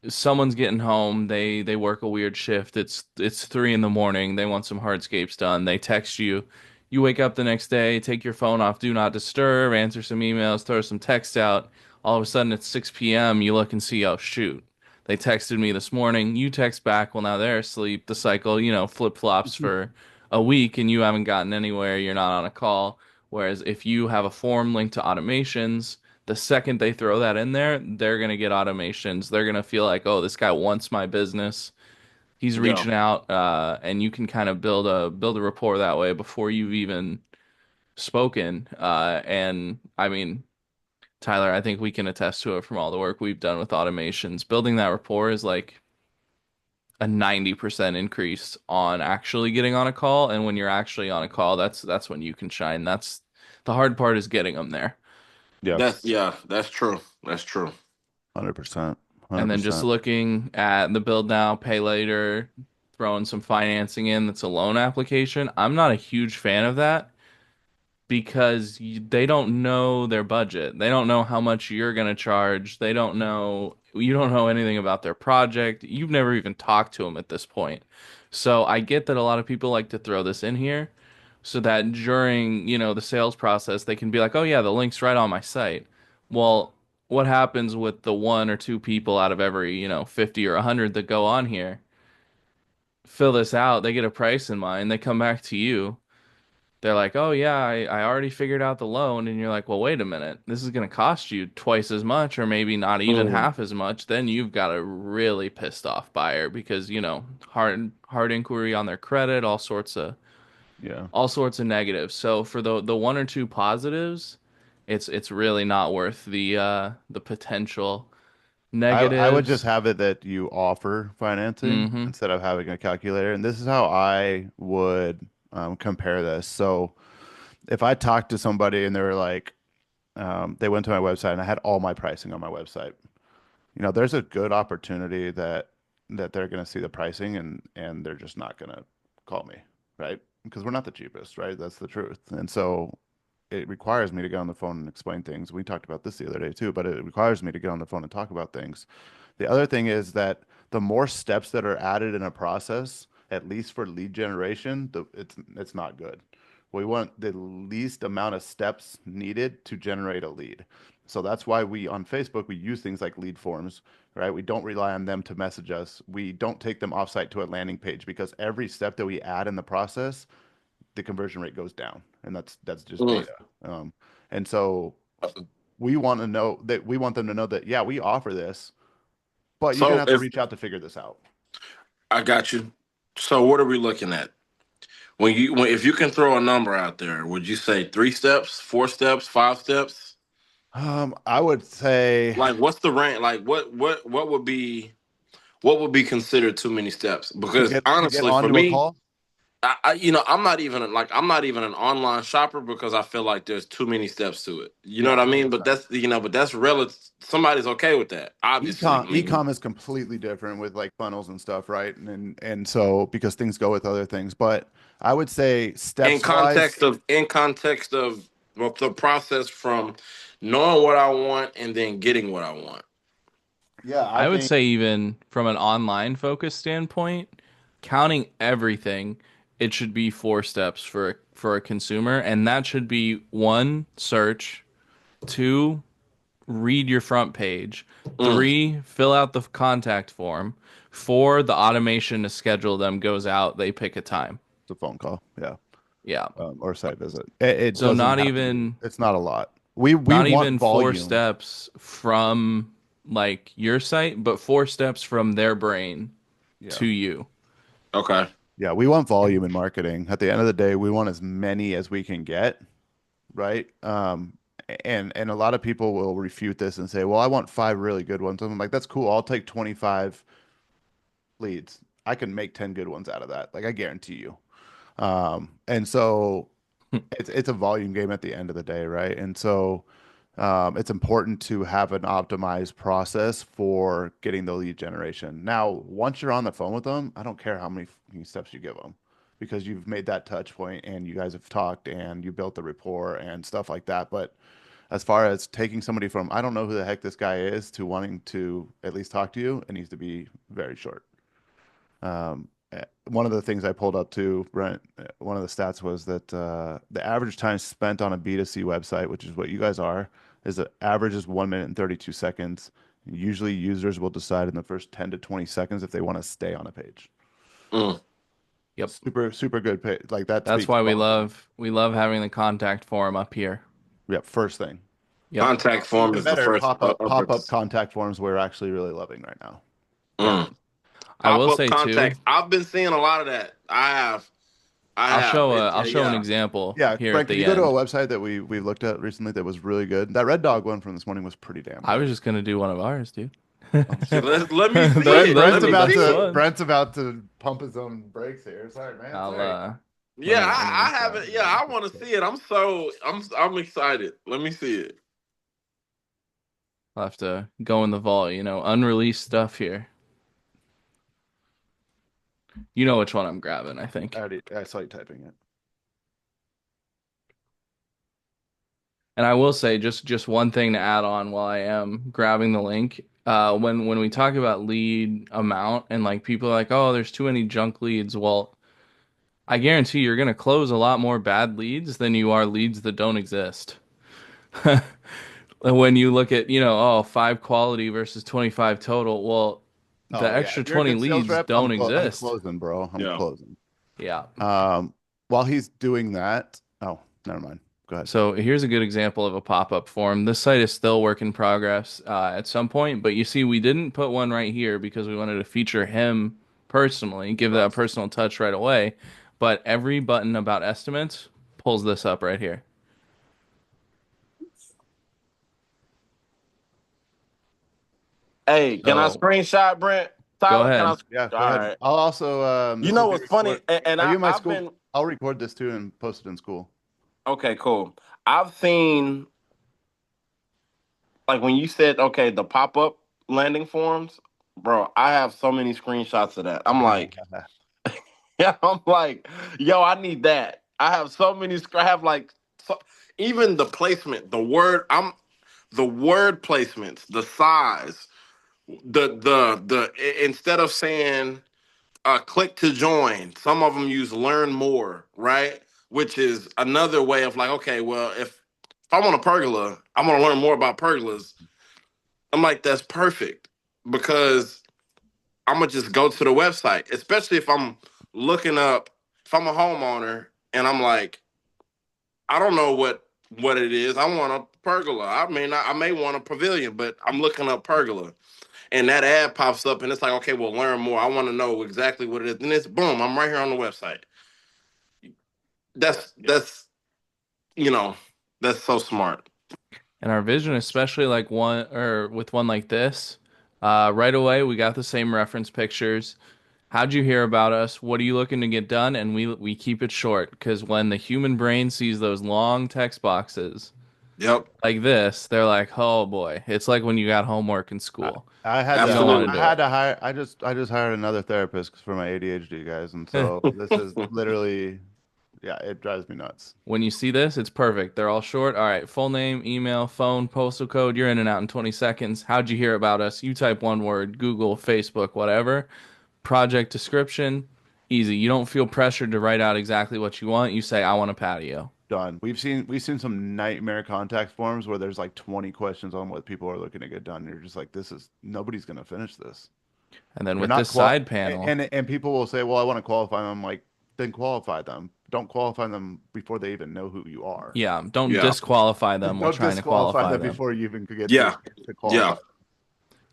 someone's getting home, they work a weird shift. It's 3 in the morning. They want some hardscapes done. They text you. You wake up the next day, take your phone off, do not disturb, answer some emails, throw some text out. All of a sudden it's 6 p.m. You look and see, oh shoot. They texted me this morning. You text back, well now they're asleep. The cycle, flip-flops for a week and you haven't gotten anywhere. You're not on a call. Whereas if you have a form linked to automations, the second they throw that in there, they're going to get automations. They're going to feel like, oh, this guy wants my business. He's
Yeah.
reaching out, and you can kind of build a rapport that way before you've even spoken. And I mean, Tyler, I think we can attest to it from all the work we've done with automations. Building that rapport is like a 90% increase on actually getting on a call. And when you're actually on a call, that's when you can shine. That's the hard part is getting them there.
Yeah,
That's true. That's true.
100%,
And then just
100%.
looking at the build now, pay later, throwing some financing in that's a loan application. I'm not a huge fan of that because they don't know their budget. They don't know how much you're going to charge. You don't know anything about their project. You've never even talked to them at this point. So I get that a lot of people like to throw this in here so that during, the sales process, they can be like, oh yeah, the link's right on my site. Well, what happens with the 1 or 2 people out of every, 50 or 100 that go on here, fill this out, they get a price in mind, they come back to you, they're like, oh yeah, I already figured out the loan. And you're like, well, wait a minute, this is going to cost you twice as much or maybe not even
Mm.
half as much. Then you've got a really pissed off buyer because, hard inquiry on their credit,
Yeah.
all sorts of negatives. So for the 1 or 2 positives, it's really not worth the potential
I would just
negatives.
have it that you offer financing
Mm-hmm.
instead of having a calculator. And this is how I would compare this. So if I talked to somebody and they were like, they went to my website and I had all my pricing on my website, there's a good opportunity that they're going to see the pricing and they're just not going to call me, right? Because we're not the cheapest, right? That's the truth. And so it requires me to get on the phone and explain things. We talked about this the other day too, but it requires me to get on the phone and talk about things. The other thing is that the more steps that are added in a process, at least for lead generation, it's not good. We want the least amount of steps needed to generate a lead. So that's why we on Facebook we use things like lead forms, right? We don't rely on them to message us. We don't take them offsite to a landing page because every step that we add in the process, the conversion rate goes down, and that's just
Mm.
data. Um, and so we want them to know that yeah, we offer this, but you're gonna
So
have to
if
reach out to figure this out.
I got you, so what are we looking at? If you can throw a number out there, would you say 3 steps, 4 steps, 5 steps?
I would say
Like, what's the rank? Like, what would be considered too many steps?
to
Because
get
honestly, for
onto a
me,
call.
I'm not even an online shopper because I feel like there's too many steps to it. You know
Yeah,
what I mean? But
100%.
that's relative. Somebody's okay with that. Obviously,
Ecom is completely different with like funnels and stuff, right? And so because things go with other things, but I would say steps wise,
in context of the process from knowing what I want and then getting what I want.
yeah, I
I would
think
say even from an online focus standpoint, counting everything, it should be four steps for a consumer, and that should be one, search, two, read your front page,
Mm,
three, fill out the contact form, four, the automation to schedule them goes out, they pick a time.
it's a phone call, yeah,
Yeah.
or site visit. It
So
doesn't
not
have to be.
even
It's not a lot. We
not
want
even four
volume.
steps from like your site, but four steps from their brain
Yeah.
to you.
okay.
Yeah, we want volume in marketing. At the end of the day, we want as many as we can get, right? And a lot of people will refute this and say, "Well, I want five really good ones." I'm like, "That's cool. I'll take 25 leads. I can make 10 good ones out of that. Like I guarantee you." And so it's a volume game at the end of the day, right? And so it's important to have an optimized process for getting the lead generation. Now, once you're on the phone with them, I don't care how many steps you give them because you've made that touch point and you guys have talked and you built the rapport and stuff like that. But as far as taking somebody from I don't know who the heck this guy is to wanting to at least talk to you, it needs to be very short. One of the things I pulled up too, Brent, one of the stats was that the average time spent on a B2C website, which is what you guys are, is the average is 1 minute and 32 seconds. Usually users will decide in the first 10 to 20 seconds if they want to stay on a page.
Mm.
Yep.
Super, super good page. Like that
That's
speaks
why
volumes.
we love having the contact form up here.
Yep, first thing.
Yep.
Contact form
Even
is the
better,
first
pop-up contact forms we're actually really loving right now.
Yep.
mm.
I
Pop
will
up
say too,
contacts. I've been seeing a lot of that. I have.
I'll show an
Yeah.
example
Yeah,
here at
Brent, can
the
you go to a
end.
website that we looked at recently that was really good? That Red Dog one from this morning was pretty damn
I was
good.
just gonna do one of ours, dude.
Let me see it.
Those
Let
are the
me
best
see it.
ones.
Brent's about to pump his own brakes here. Sorry, man.
I'll
Sorry.
Yeah,
let me
I haven't. Yeah, I want to see it. I'm excited. Let me see it.
I'll have to go in the vault, unreleased stuff here. You know which one I'm grabbing, I think.
I saw you typing it.
And I will say just one thing to add on while I am grabbing the link. When we talk about lead amount and like people are like, oh, there's too many junk leads. Well, I guarantee you're gonna close a lot more bad leads than you are leads that don't exist. When you look at, oh, five quality versus 25 total, well, the
Oh yeah,
extra
if you're a
20
good sales
leads
rep,
don't
I'm
exist.
closing, bro. I'm
Yeah.
closing.
Yeah.
Um, while he's doing that, oh, never mind. Go ahead.
So here's a good example of a pop-up form. This site is still work in progress at some point, but you see, we didn't put one right here because we wanted to feature him personally, give that
Trust.
personal touch right away. But every button about estimates pulls this up right here.
Hey, can I
So
screenshot Brent?
go
Tyler, can I?
ahead.
All
Yeah, go ahead.
right.
I'll also
You
this
know
will be
what's funny?
record.
And
Are you in my
I've
school?
been
I'll record this too and post it in school.
okay. Cool. I've seen like when you said okay, the pop up landing forms, bro. I have so many screenshots of that. I'm like, yeah, I'm like, yo, I need that. I have so many. I have like, even the placement, the word placements, the size, instead of saying click to join, some of them use learn more, right? Which is another way of like, okay, well, if I want a pergola, I want to learn more about pergolas. I'm like, that's perfect because I'm gonna just go to the website, especially if I'm looking up, if I'm a homeowner and I'm like, I don't know what it is. I want a pergola. I may want a pavilion, but I'm looking up pergola. And that ad pops up and it's like, okay, well, learn more. I want to know exactly what it is. And it's boom, I'm right here on the website. That's you know, that's so smart.
And our vision, especially like one or with one like this, right away we got the same reference pictures. How'd you hear about us? What are you looking to get done? And we keep it short because when the human brain sees those long text boxes
Yep.
like this, they're like, "Oh boy." It's like when you got homework in
I,
school.
I had
You
to
don't want to
Absolutely.
do it.
hire I just hired another therapist for my ADHD guys, and so this is literally, yeah, it drives me nuts.
When you see this, it's perfect. They're all short. All right, full name, email, phone, postal code. You're in and out in 20 seconds. How'd you hear about us? You type one word, Google, Facebook, whatever. Project description, easy. You don't feel pressured to write out exactly what you want. You say, I want a patio.
Done. We've seen some nightmare contact forms where there's like 20 questions on what people are looking to get done. You're just like, this is nobody's gonna finish this.
And then
They're
with
not
this
qual
side panel,
and people will say, well, I want to qualify them. I'm like, then qualify them. Don't qualify them before they even know who you are.
yeah, don't
Yeah.
disqualify them while
Don't
trying to
disqualify
qualify
them
them.
before you even could get
Yeah.
to qualify.
Yeah.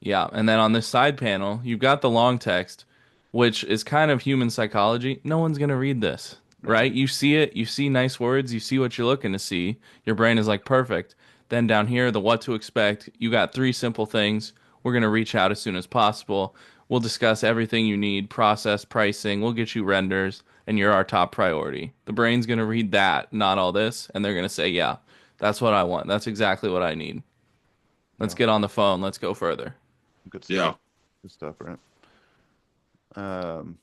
Yeah, and then on this side panel, you've got the long text, which is kind of human psychology. No one's going to read this,
No.
right? You see it, you see nice words, you see what you're looking to see. Your brain is like, perfect. Then down here, the what to expect, you got three simple things. We're going to reach out as soon as possible. We'll discuss everything you need, process, pricing. We'll get you renders, and you're our top priority. The brain's going to read that, not all this, and they're going to say, yeah, that's what I want. That's exactly what I need. Let's
Yeah.
get on the phone. Let's go further.
Good stuff.
Yeah.
Good stuff, right? Um,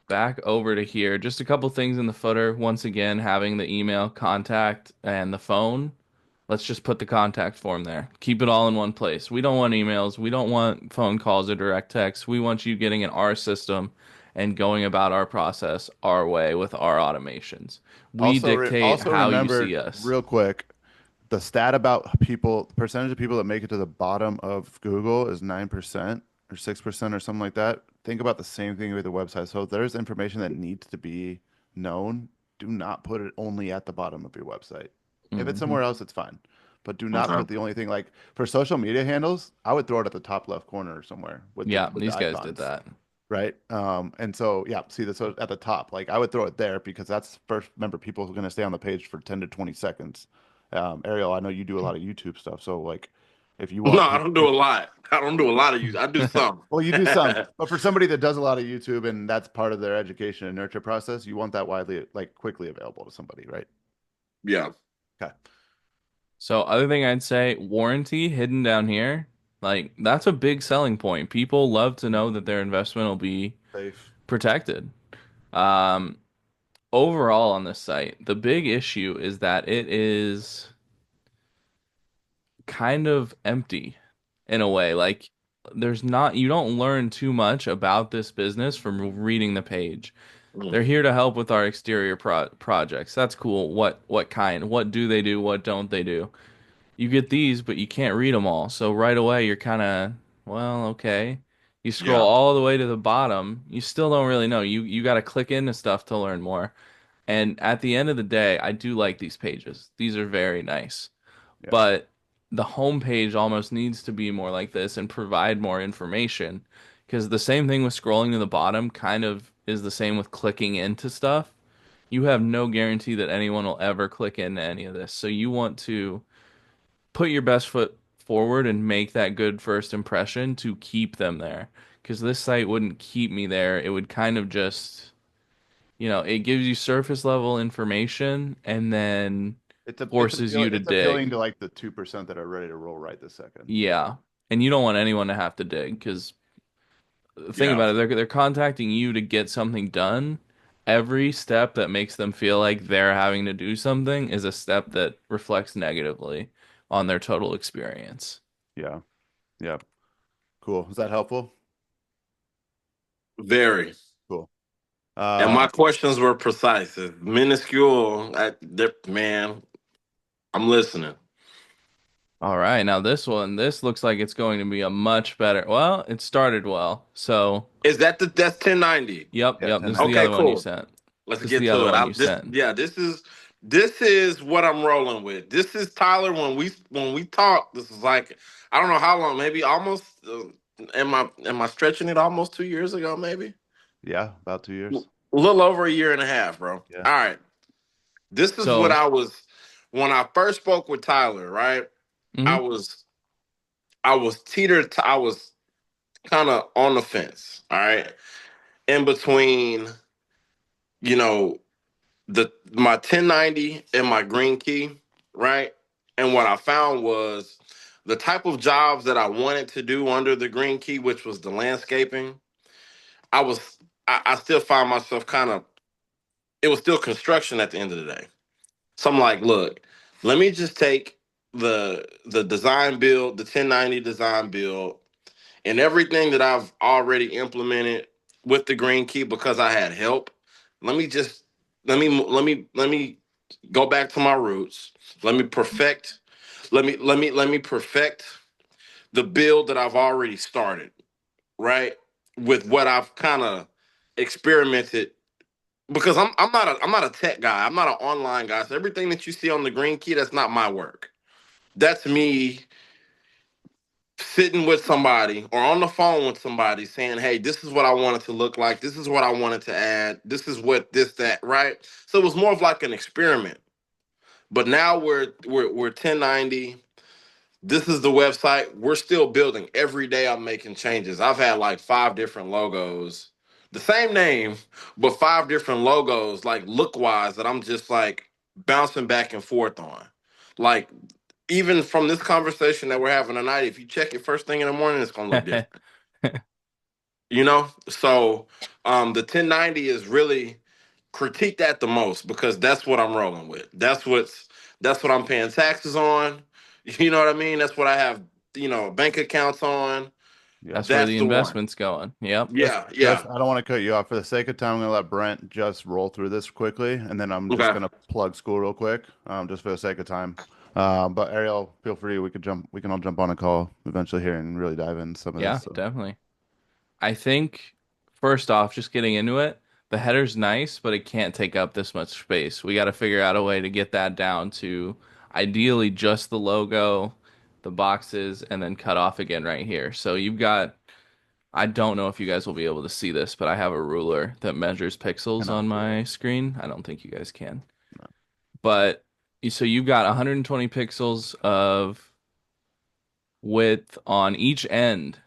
Back over to here. Just a couple things in the footer. Once again, having the email, contact, and the phone. Let's just put the contact form there. Keep it all in one place. We don't want emails. We don't want phone calls or direct texts. We want you getting in our system and going about our process our way with our automations. We dictate
also
how you
remember
see us.
real quick, the stat about people, the percentage of people that make it to the bottom of Google is 9% or 6% or something like that. Think about the same thing with the website. So if there's information that needs to be known, do not put it only at the bottom of your website. If it's
Hmm.
somewhere else, it's fine. But do not
Okay.
put the only thing like for social media handles, I would throw it at the top left corner or somewhere
Yeah,
with the
these guys did
icons.
that.
Right. And so, yeah, see this at the top. Like I would throw it there because that's first. Remember, people are going to stay on the page for 10 to 20 seconds. Ariel, I know you do a lot of YouTube stuff. So, like, if you
No,
want
I
people,
don't do a lot. I don't do a lot of use. I do some.
well, you do some, but for somebody that does a lot of YouTube and that's part of their education and nurture process, you want that widely, like, quickly available to somebody, right?
Yeah.
Okay.
So, other thing I'd say, warranty hidden down here, like that's a big selling point. People love to know that their investment will be
Safe.
protected. Um, Overall on this site, the big issue is that it is kind of empty in a way. Like there's not, you don't learn too much about this business from reading the page.
Mm.
They're here to help with our exterior projects. That's cool. What kind? What do they do? What don't they do? You get these, but you can't read them all. So right away, you're kind of, well, okay. You scroll
Yeah.
all the way to the bottom, you still don't really know. You got to click into stuff to learn more. And at the end of the day, I do like these pages. These are very nice.
Yeah.
But the homepage almost needs to be more like this and provide more information. Because the same thing with scrolling to the bottom kind of is the same with clicking into stuff. You have no guarantee that anyone will ever click into any of this. So you want to put your best foot forward and make that good first impression to keep them there. Because this site wouldn't keep me there. It would kind of just, it gives you surface level information and then forces you to
It's appealing
dig.
to like the 2% that are ready to roll right this second.
Yeah. And you don't want anyone to have to dig because think
Yeah.
about it, they're contacting you to get something done. Every step that makes them feel like they're having to do something is a step that reflects negatively on their total experience.
Yeah. Yeah. Cool. Is that helpful?
Very.
Cool.
And my
Um,
questions were precise. It's minuscule. Man, I'm listening.
All right, now this one, this looks like it's going to be a much better. Well, it started well. So,
Is that that's 1090?
yep,
yeah,
yep, this is the
1090.
Okay,
other one you
cool.
sent.
Let's
This is
get
the
to
other
it.
one you sent.
This is what I'm rolling with. This is Tyler. When we talked, this is like I don't know how long. Maybe almost. Am I stretching it? Almost 2 years ago, maybe
Yeah, about 2 years.
a little over a year and a half, bro.
Yeah.
All right. This is what
So,
I was when I first spoke with Tyler. Right. I
mhm.
was I was teetered. I was kind of on the fence. All right. in between, you know, the my 1090 and my green key, right? And what I found was the type of jobs that I wanted to do under the green key, which was the landscaping. I was I still find myself kind of, it was still construction at the end of the day. So I'm like, look, let me just take the design build, the 1090 design build, and everything that I've already implemented with the green key because I had help. Let me just let me go back to my roots. Let me perfect. Let me perfect the build that I've already started. Right, with what I've kind of experimented, because I'm not a tech guy. I'm not an online guy. So everything that you see on the green key, that's not my work. That's me sitting with somebody or on the phone with somebody saying, "Hey, this is what I want it to look like. This is what I wanted to add. This is what this that." Right. So it was more of like an experiment. But now we're 1090. This is the website. We're still building. Every day I'm making changes. I've had like 5 different logos, the same name, but 5 different logos, like look wise, that I'm just like bouncing back and forth on. Like, even from this conversation that we're having tonight, if you check it first thing in the morning, it's gonna look different. So the 1090 is really critique that the most because that's what I'm rolling with. That's what I'm paying taxes on. You know what I mean? That's what I have, bank accounts on.
Yep.
That's where
That's
the
the one.
investment's going. Yep.
Yeah,
Just
yeah.
I don't want to cut you off. For the sake of time, I'm gonna let Brent just roll through this quickly, and then I'm just
Okay.
gonna plug school real quick, just for the sake of time. But Ariel, feel free. We can all jump on a call eventually here and really dive into some of this.
Yeah,
So,
definitely. I think first off, just getting into it, the header's nice, but it can't take up this much space. We got to figure out a way to get that down to ideally just the logo, the boxes, and then cut off again right here. So you've got, I don't know if you guys will be able to see this, but I have a ruler that measures pixels
cannot
on
see that.
my screen. I don't think you guys can.
No.
But so you've got 120 pixels of width on each end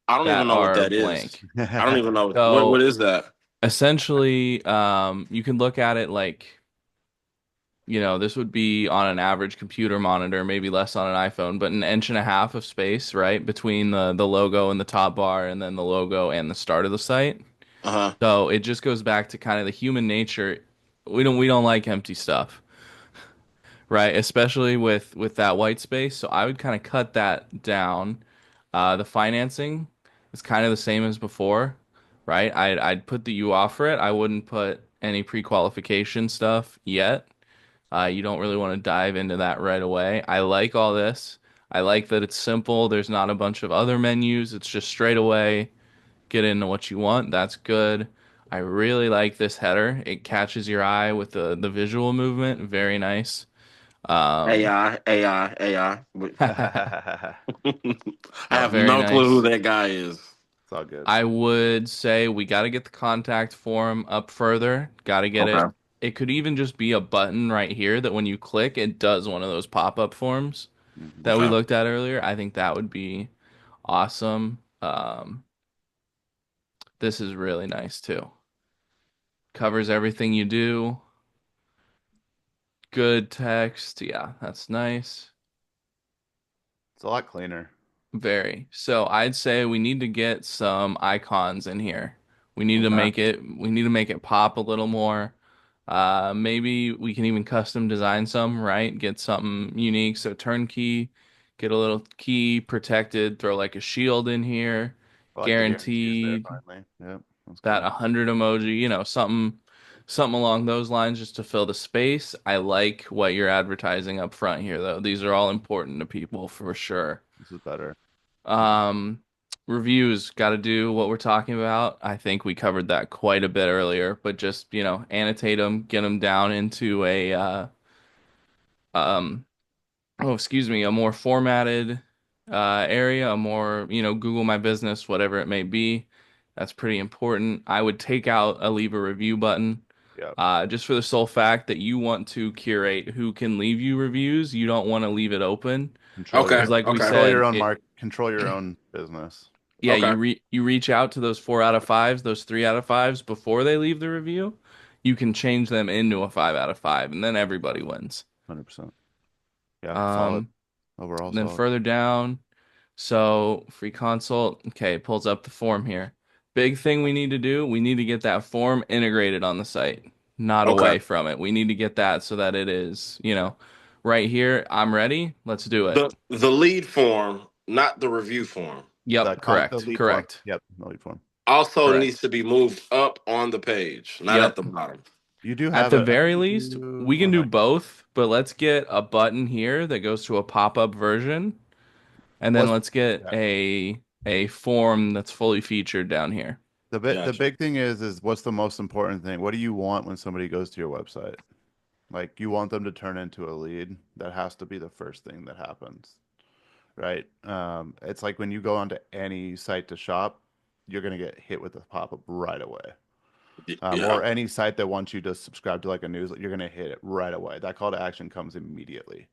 I don't even
that
know what
are
that is.
blank.
I don't even know what
So
is that.
essentially, you can look at it like, this would be on an average computer monitor, maybe less on an iPhone, but an inch and a half of space, right, between the logo and the top bar, and then the logo and the start of the site.
Uh-huh.
So it just goes back to kind of the human nature. We don't like empty stuff, right? Especially with that white space. So I would kind of cut that down. The financing is kind of the same as before, right? I'd put that you offer it. I wouldn't put any pre-qualification stuff yet. You don't really want to dive into that right away. I like all this. I like that it's simple. There's not a bunch of other menus. It's just straight away get into what you want. That's good. I really like this header. It catches your eye with the visual movement. Very nice. Um,
AI, AI, AI. I have
very
no clue who
nice.
that guy is.
It's all good.
I would say we got to get the contact form up further. Got to get it.
Okay.
It could even just be a button right here that when you click, it does one of those pop-up forms
Hmm.
that we
Okay.
looked at earlier. I think that would be awesome. This is really nice too. Covers everything you do. Good text. Yeah, that's nice.
It's a lot cleaner.
Very. So I'd say we need to get some icons in here.
Okay.
We need to make it pop a little more. Maybe we can even custom design some, right? Get something unique. So turnkey, get a little key protected, throw like a shield in here,
I like the guarantees there
guaranteed
finally. Yep, that's
that
good.
100 emoji, something along those lines just to fill the space. I like what you're advertising up front here though. These are all important to people for sure.
This is better.
Um, Reviews, got to do what we're talking about. I think we covered that quite a bit earlier, but just, annotate them, get them down into um, oh, excuse me, a more formatted area, a more, Google My Business, whatever it may be. That's pretty important. I would take out a leave a review button.
Yep.
Just for the sole fact that you want to curate who can leave you reviews. You don't want to leave it open.
Control
Okay.
Because
your
like we
Okay.
control your
said,
own mark. Control your own business.
Yeah,
Okay.
you reach out to those 4 out of 5s, those 3 out of 5s before they leave the review. You can change them into a 5 out of 5, and then everybody wins.
100%. Yeah, solid.
Um,
Overall
then
solid.
further down, so free consult. Okay, it pulls up the form here. Big thing we need to do, we need to get that form integrated on the site, not
Okay.
away from it. We need to get that so that it is, right here. I'm ready. Let's do it.
The lead form, not the review form,
Yep,
The
correct,
lead form.
correct,
Yep, the lead form.
also needs
correct.
to be moved up on the page, not at
Yep.
the bottom.
You do
At
have
the
a
very least,
review.
we
Oh
can
no,
do both, but let's get a button here that goes to a pop-up version, and then
what's
let's get
yeah.
a form that's fully featured down here.
The
Gotcha.
big thing is what's the most important thing? What do you want when somebody goes to your website? Like you want them to turn into a lead. That has to be the first thing that happens, right? It's like when you go onto any site to shop, you're gonna get hit with a pop-up right away.
Yeah.
Or any site that wants you to subscribe to like a newsletter, you're gonna hit it right away. That call to action comes immediately.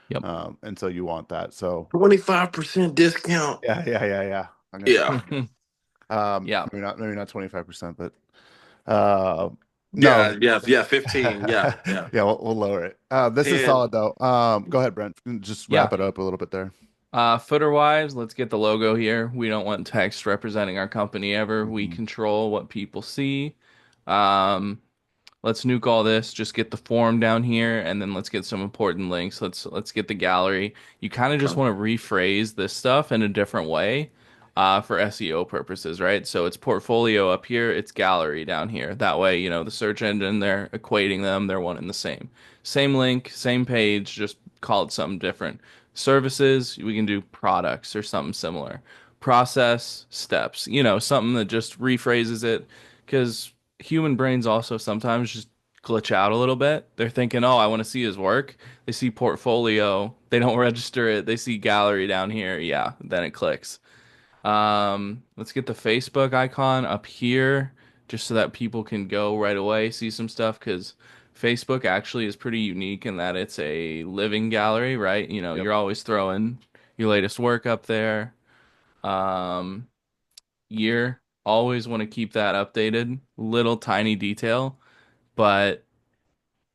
Yep.
And so you want that. So
25% discount.
yeah. I'm gonna
Yeah.
Yeah.
maybe not 25%, but uh, no.
Yeah. Yeah. Yeah. 15. Yeah. Yeah.
Yeah, we'll lower it. This is
10.
solid though. Go ahead, Brent. Just wrap
Yeah.
it up a little bit there.
Footer wise, let's get the logo here. We don't want text representing our company ever. We
Mhm.
control what people see. Um, let's nuke all this. Just get the form down here, and then let's get some important links. Let's get the gallery. You kind of just
Okay.
want to rephrase this stuff in a different way, for SEO purposes, right? So it's portfolio up here, it's gallery down here. That way, the search engine, they're equating them, they're one and the same. Same link, same page, just call it something different. Services, we can do products or something similar. Process, steps, something that just rephrases it, because human brains also sometimes just glitch out a little bit. They're thinking, "Oh, I want to see his work." They see portfolio, they don't register it. They see gallery down here. Yeah, then it clicks. Let's get the Facebook icon up here just so that people can go right away, see some stuff, because Facebook actually is pretty unique in that it's a living gallery, right?
Yep.
You're always throwing your latest work up there. Um, Year, always want to keep that updated. Little tiny detail, but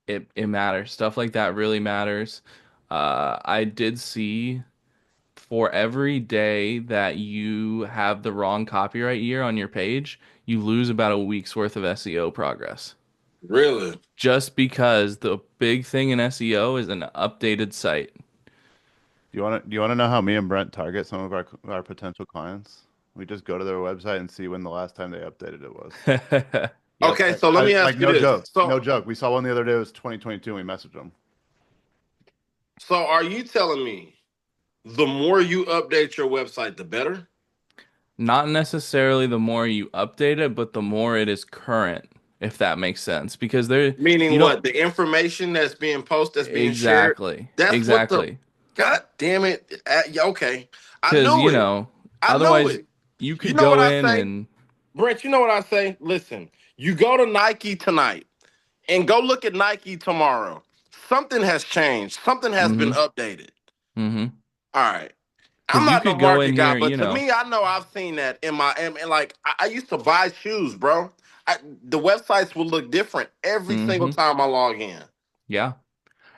it matters. Stuff like that really matters. I did see for every day that you have the wrong copyright year on your page, you lose about a week's worth of SEO progress.
Really?
Just because the big thing in SEO is an updated site.
Do you want to know how me and Brent target some of our potential clients? We just go to their website and see when the last time they updated it was.
Yep.
Okay. So let me
Like
ask you
no
this.
joke. No joke. We saw one the other day, it was 2022 and we messaged them.
So are you telling me the more you update your website, the better?
Not necessarily the more you update it, but the more it is current, if that makes sense. Because
Meaning
you don't
what? The information that's being posted, that's being shared.
exactly,
That's what the
exactly.
God damn it. Yeah, okay. I
Because,
knew it. I knew
otherwise
it.
you
You
could
know what
go
I
in
say?
and
Brent, you know what I say? Listen, you go to Nike tonight and go look at Nike tomorrow. Something has changed. Something has been
mm-hmm,
updated.
mm-hmm.
All right. I'm
Because you
not no
could go in
market guy,
here,
but to me, I know I've seen that in my and like I used to buy shoes, bro. The websites will look different every single
mm-hmm,
time I log in.
yeah.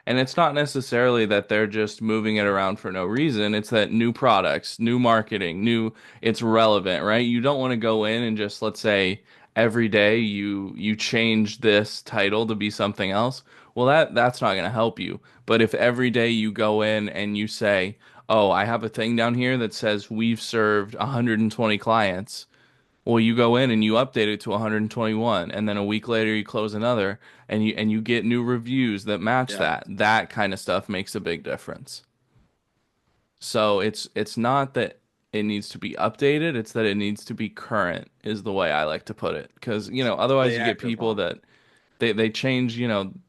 And it's not necessarily that they're just moving it around for no reason. It's that new products, new marketing, it's relevant, right? You don't want to go in and just, let's say, every day you change this title to be something else. Well, that's not going to help you. But if every day you go in and you say, "Oh, I have a thing down here that says we've served 120 clients." Well, you go in and you update it to 121, and then a week later you close another, and you get new reviews that match
Yeah.
that. That kind of stuff makes a big difference. So it's not that it needs to be updated, it's that it needs to be current, is the way I like to put it. Because, otherwise
Stay
you get
active
people
on it.
that they change,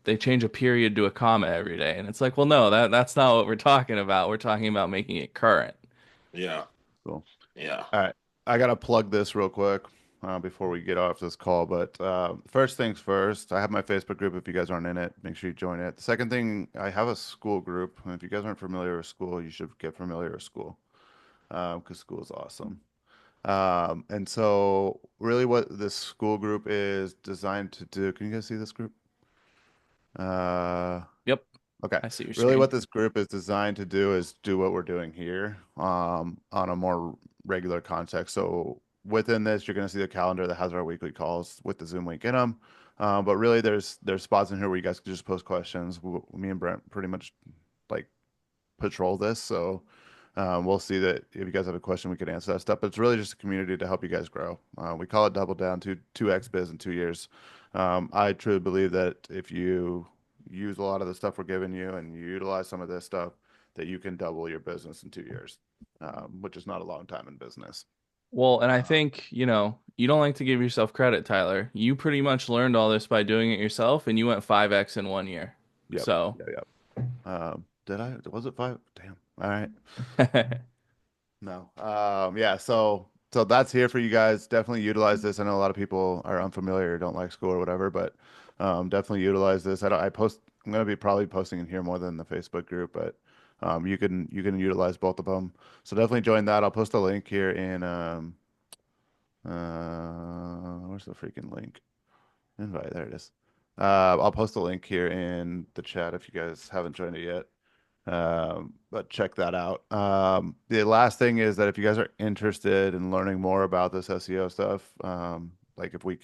they change a period to a comma every day, and it's like, well, no, that's not what we're talking about. We're talking about making it current.
Yeah.
Cool.
Yeah.
All right. I gotta plug this real quick before we get off this call. But first things first, I have my Facebook group. If you guys aren't in it, make sure you join it. The second thing, I have a school group. And if you guys aren't familiar with school, you should get familiar with school because school is awesome. And so really what this school group is designed to do, can you guys see this group? Uh,
Yep,
okay.
I see your
Really
screen.
what this group is designed to do is do what we're doing here, on a more regular context. So within this, you're going to see the calendar that has our weekly calls with the Zoom link in them. But really there's spots in here where you guys can just post questions. Me and Brent pretty much like patrol this. So we'll see that if you guys have a question, we can answer that stuff. But it's really just a community to help you guys grow. We call it Double Down, two X Biz in 2 years. I truly believe that if you use a lot of the stuff we're giving you and you utilize some of this stuff, that you can double your business in 2 years, which is not a long time in business.
Well, and I
Uh,
think, you don't like to give yourself credit, Tyler. You pretty much learned all this by doing it yourself, and you went 5x in 1 year.
yep.
So,
Yeah, yep. Did I? Was it five? Damn. All right. No. Yeah, so that's here for you guys. Definitely utilize this. I know a lot of people are unfamiliar or don't like school or whatever, but definitely utilize this. I'm gonna be probably posting in here more than the Facebook group, but you can utilize both of them. So definitely join that. I'll post a link here in where's the freaking link? Invite, there it is. I'll post a link here in the chat if you guys haven't joined it yet. But check that out. The last thing is that if you guys are interested in learning more about this SEO stuff, like if we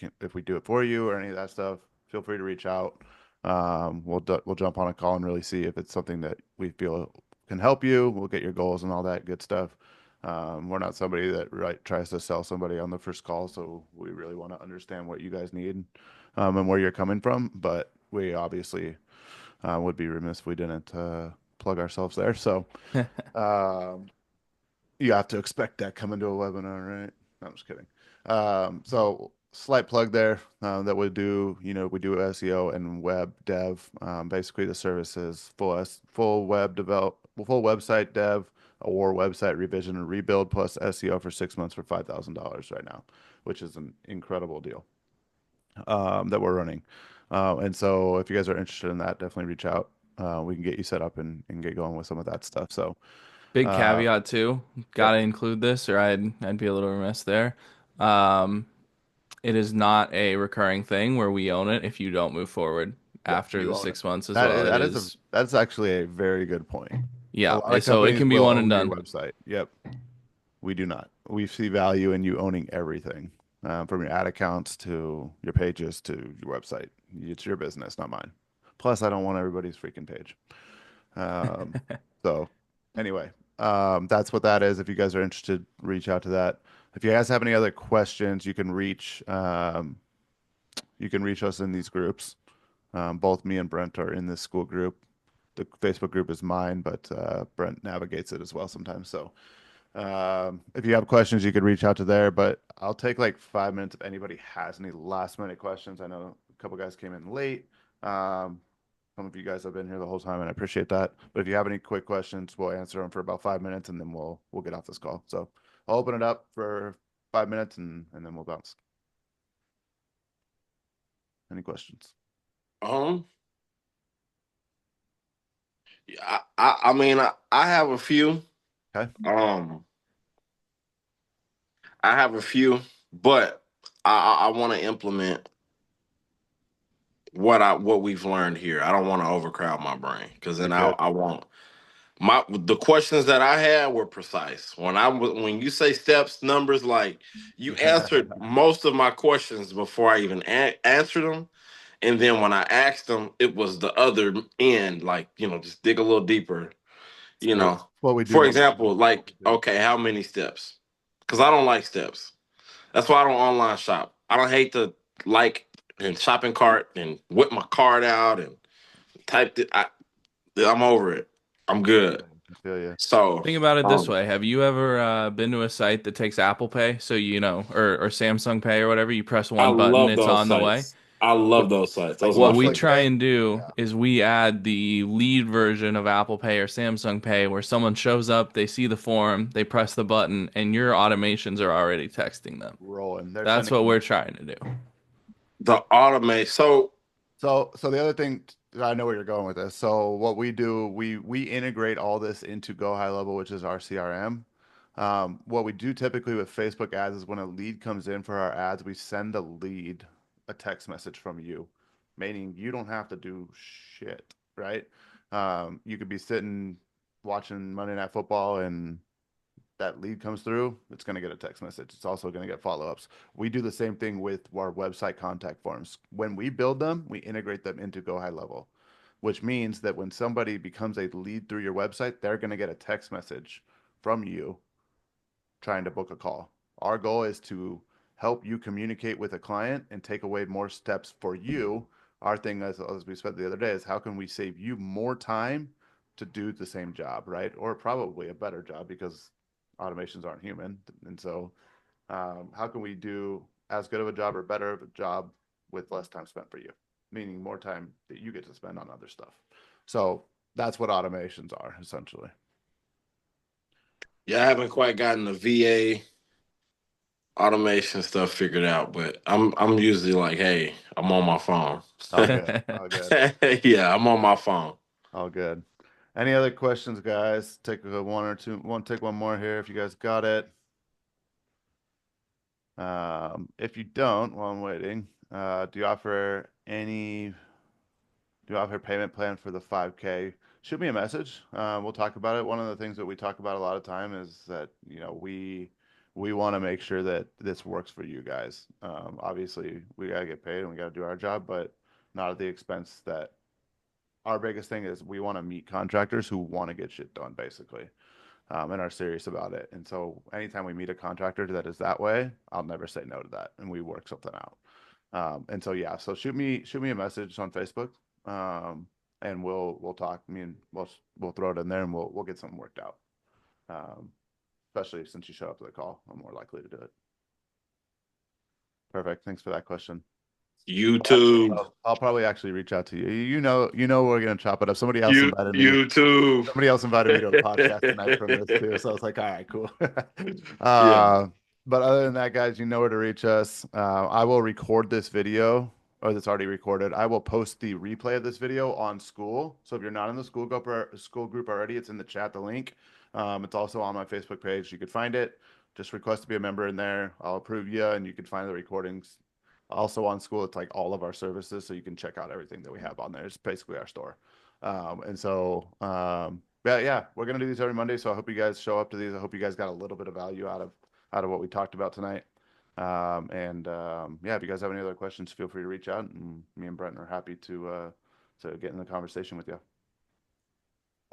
do it for you or any of that stuff, feel free to reach out. We'll jump on a call and really see if it's something that we feel can help you. We'll get your goals and all that good stuff. We're not somebody that tries to sell somebody on the first call, so we really want to understand what you guys need, and where you're coming from. But we obviously would be remiss if we didn't plug ourselves there. So um, you have to expect that coming to a webinar, right? No, I'm just kidding. So slight plug there, that we do SEO and web dev. Basically, the service is full full website dev or website revision and rebuild plus SEO for 6 months for $5,000 right now, which is an incredible deal, that we're running. And so if you guys are interested in that, definitely reach out. We can get you set up and get going with some of that stuff. So,
big
uh,
caveat too,
yep,
gotta include this, or I'd be a little remiss there. Um, it is not a recurring thing where we own it if you don't move forward
yep,
after
you
the
own it.
6 months as
That
well.
is,
It
that is a
is,
that's actually a very good point. A
yeah.
lot of
So it
companies
can be
will
one and
own your
done.
website. Yep, we do not. We see value in you owning everything, from your ad accounts to your pages to your website. It's your business, not mine. Plus, I don't want everybody's freaking page. Um, so anyway, that's what that is. If you guys are interested, reach out to that. If you guys have any other questions, you can reach us in these groups. Both me and Brent are in this school group. The Facebook group is mine, but Brent navigates it as well sometimes. So if you have questions, you could reach out to there. But I'll take like 5 minutes if anybody has any last minute questions. I know a couple guys came in late. Um, some of you guys have been here the whole time, and I appreciate that. But if you have any quick questions, we'll answer them for about 5 minutes, and then we'll get off this call. So I'll open it up for 5 minutes, and then we'll bounce. Any questions?
Um, I mean, I have a few.
Okay.
Um, I have a few, but I want to implement what we've learned here. I don't want to overcrowd my brain because
You're
then
good.
I won't. The questions that I had were precise. When you say steps, numbers, like you answered most of my questions before I even answered them. And then when I asked them, it was the other end, like, just dig a little deeper, you
Well,
know.
what we do
For
normally.
example, like, okay, how many steps? Because I don't like steps. That's why I don't online shop. I don't hate to like and shopping cart and whip my card out and type it. I'm over it. I'm good.
I feel you.
So,
Think about it this
um,
way. Have you ever been to a site that takes Apple Pay? So, or Samsung Pay or whatever, you press
I
one button,
love
it's
those
on the way.
sites. I love those sites.
Like
Those are my
What
one
we
click
favorite.
try
pay.
and do
Yeah.
is we add the lead version of Apple Pay or Samsung Pay where someone shows up, they see the form, they press the button, and your automations are already texting them.
Rolling. They're
That's
sending
what
you
we're
money.
trying to do.
The automate. So,
So the other thing, I know where you're going with this. So what we do, we integrate all this into Go High Level, which is our CRM. What we do typically with Facebook ads is when a lead comes in for our ads, we send the lead a text message from you, meaning you don't have to do shit, right? You could be sitting watching Monday Night Football and that lead comes through, it's going to get a text message. It's also going to get follow-ups. We do the same thing with our website contact forms. When we build them, we integrate them into Go High Level, which means that when somebody becomes a lead through your website, they're going to get a text message from you trying to book a call. Our goal is to help you communicate with a client and take away more steps for you. Our thing, as we said the other day, is how can we save you more time to do the same job, right? Or probably a better job because automations aren't human. And so, how can we do as good of a job or better of a job with less time spent for you? Meaning more time that you get to spend on other stuff. So that's what automations are essentially.
Yeah, I haven't quite gotten the VA automation stuff figured out, but I'm usually like, hey, I'm on my phone.
All good. All good.
Yeah, I'm on my phone.
All good. Any other questions, guys? Take a one or two. Take one more here if you guys got it. If you don't, while I'm waiting, do you offer payment plan for the 5K? Shoot me a message. We'll talk about it. One of the things that we talk about a lot of time is that, we want to make sure that this works for you guys. Obviously, we gotta get paid and we gotta do our job, but not at the expense that our biggest thing is we want to meet contractors who want to get shit done, basically, and are serious about it. And so, anytime we meet a contractor that is that way, I'll never say no to that, and we work something out. And so, yeah, so shoot me a message on Facebook, and we'll talk. Me and we'll throw it in there, and we'll get something worked out. Um, Especially since you show up to the call, I'm more likely to do it. Perfect. Thanks for that question.
YouTube,
I'll probably actually reach out to you. You know we're gonna chop it up.
YouTube.
Somebody else invited me to a podcast tonight from this too. So I was like, all right, cool.
Yeah.
uh, but other than that, guys, you know where to reach us. I will record this video, or that's already recorded. I will post the replay of this video on school. So if you're not in the school group already, it's in the chat, the link. It's also on my Facebook page. You could find it. Just request to be a member in there. I'll approve you, and you can find the recordings. Also on school, it's like all of our services, so you can check out everything that we have on there. It's basically our store. And so, yeah, we're gonna do these every Monday. So I hope you guys show up to these. I hope you guys got a little bit of value out of what we talked about tonight. Yeah, if you guys have any other questions, feel free to reach out, and me and Brent are happy to get in the conversation with you.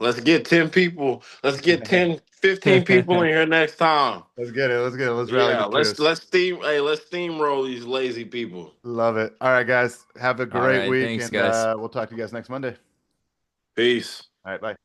Let's get 10 people. Let's get 10, 15 people in here next time.
Let's get it. Let's get it. Let's rally
Yeah,
the
let's
troops.
let's steam hey, let's steamroll these lazy people.
Love it. All right, guys. Have a
All
great
right,
week,
thanks,
and
guys.
we'll talk to you guys next Monday.
Peace.
All right, bye.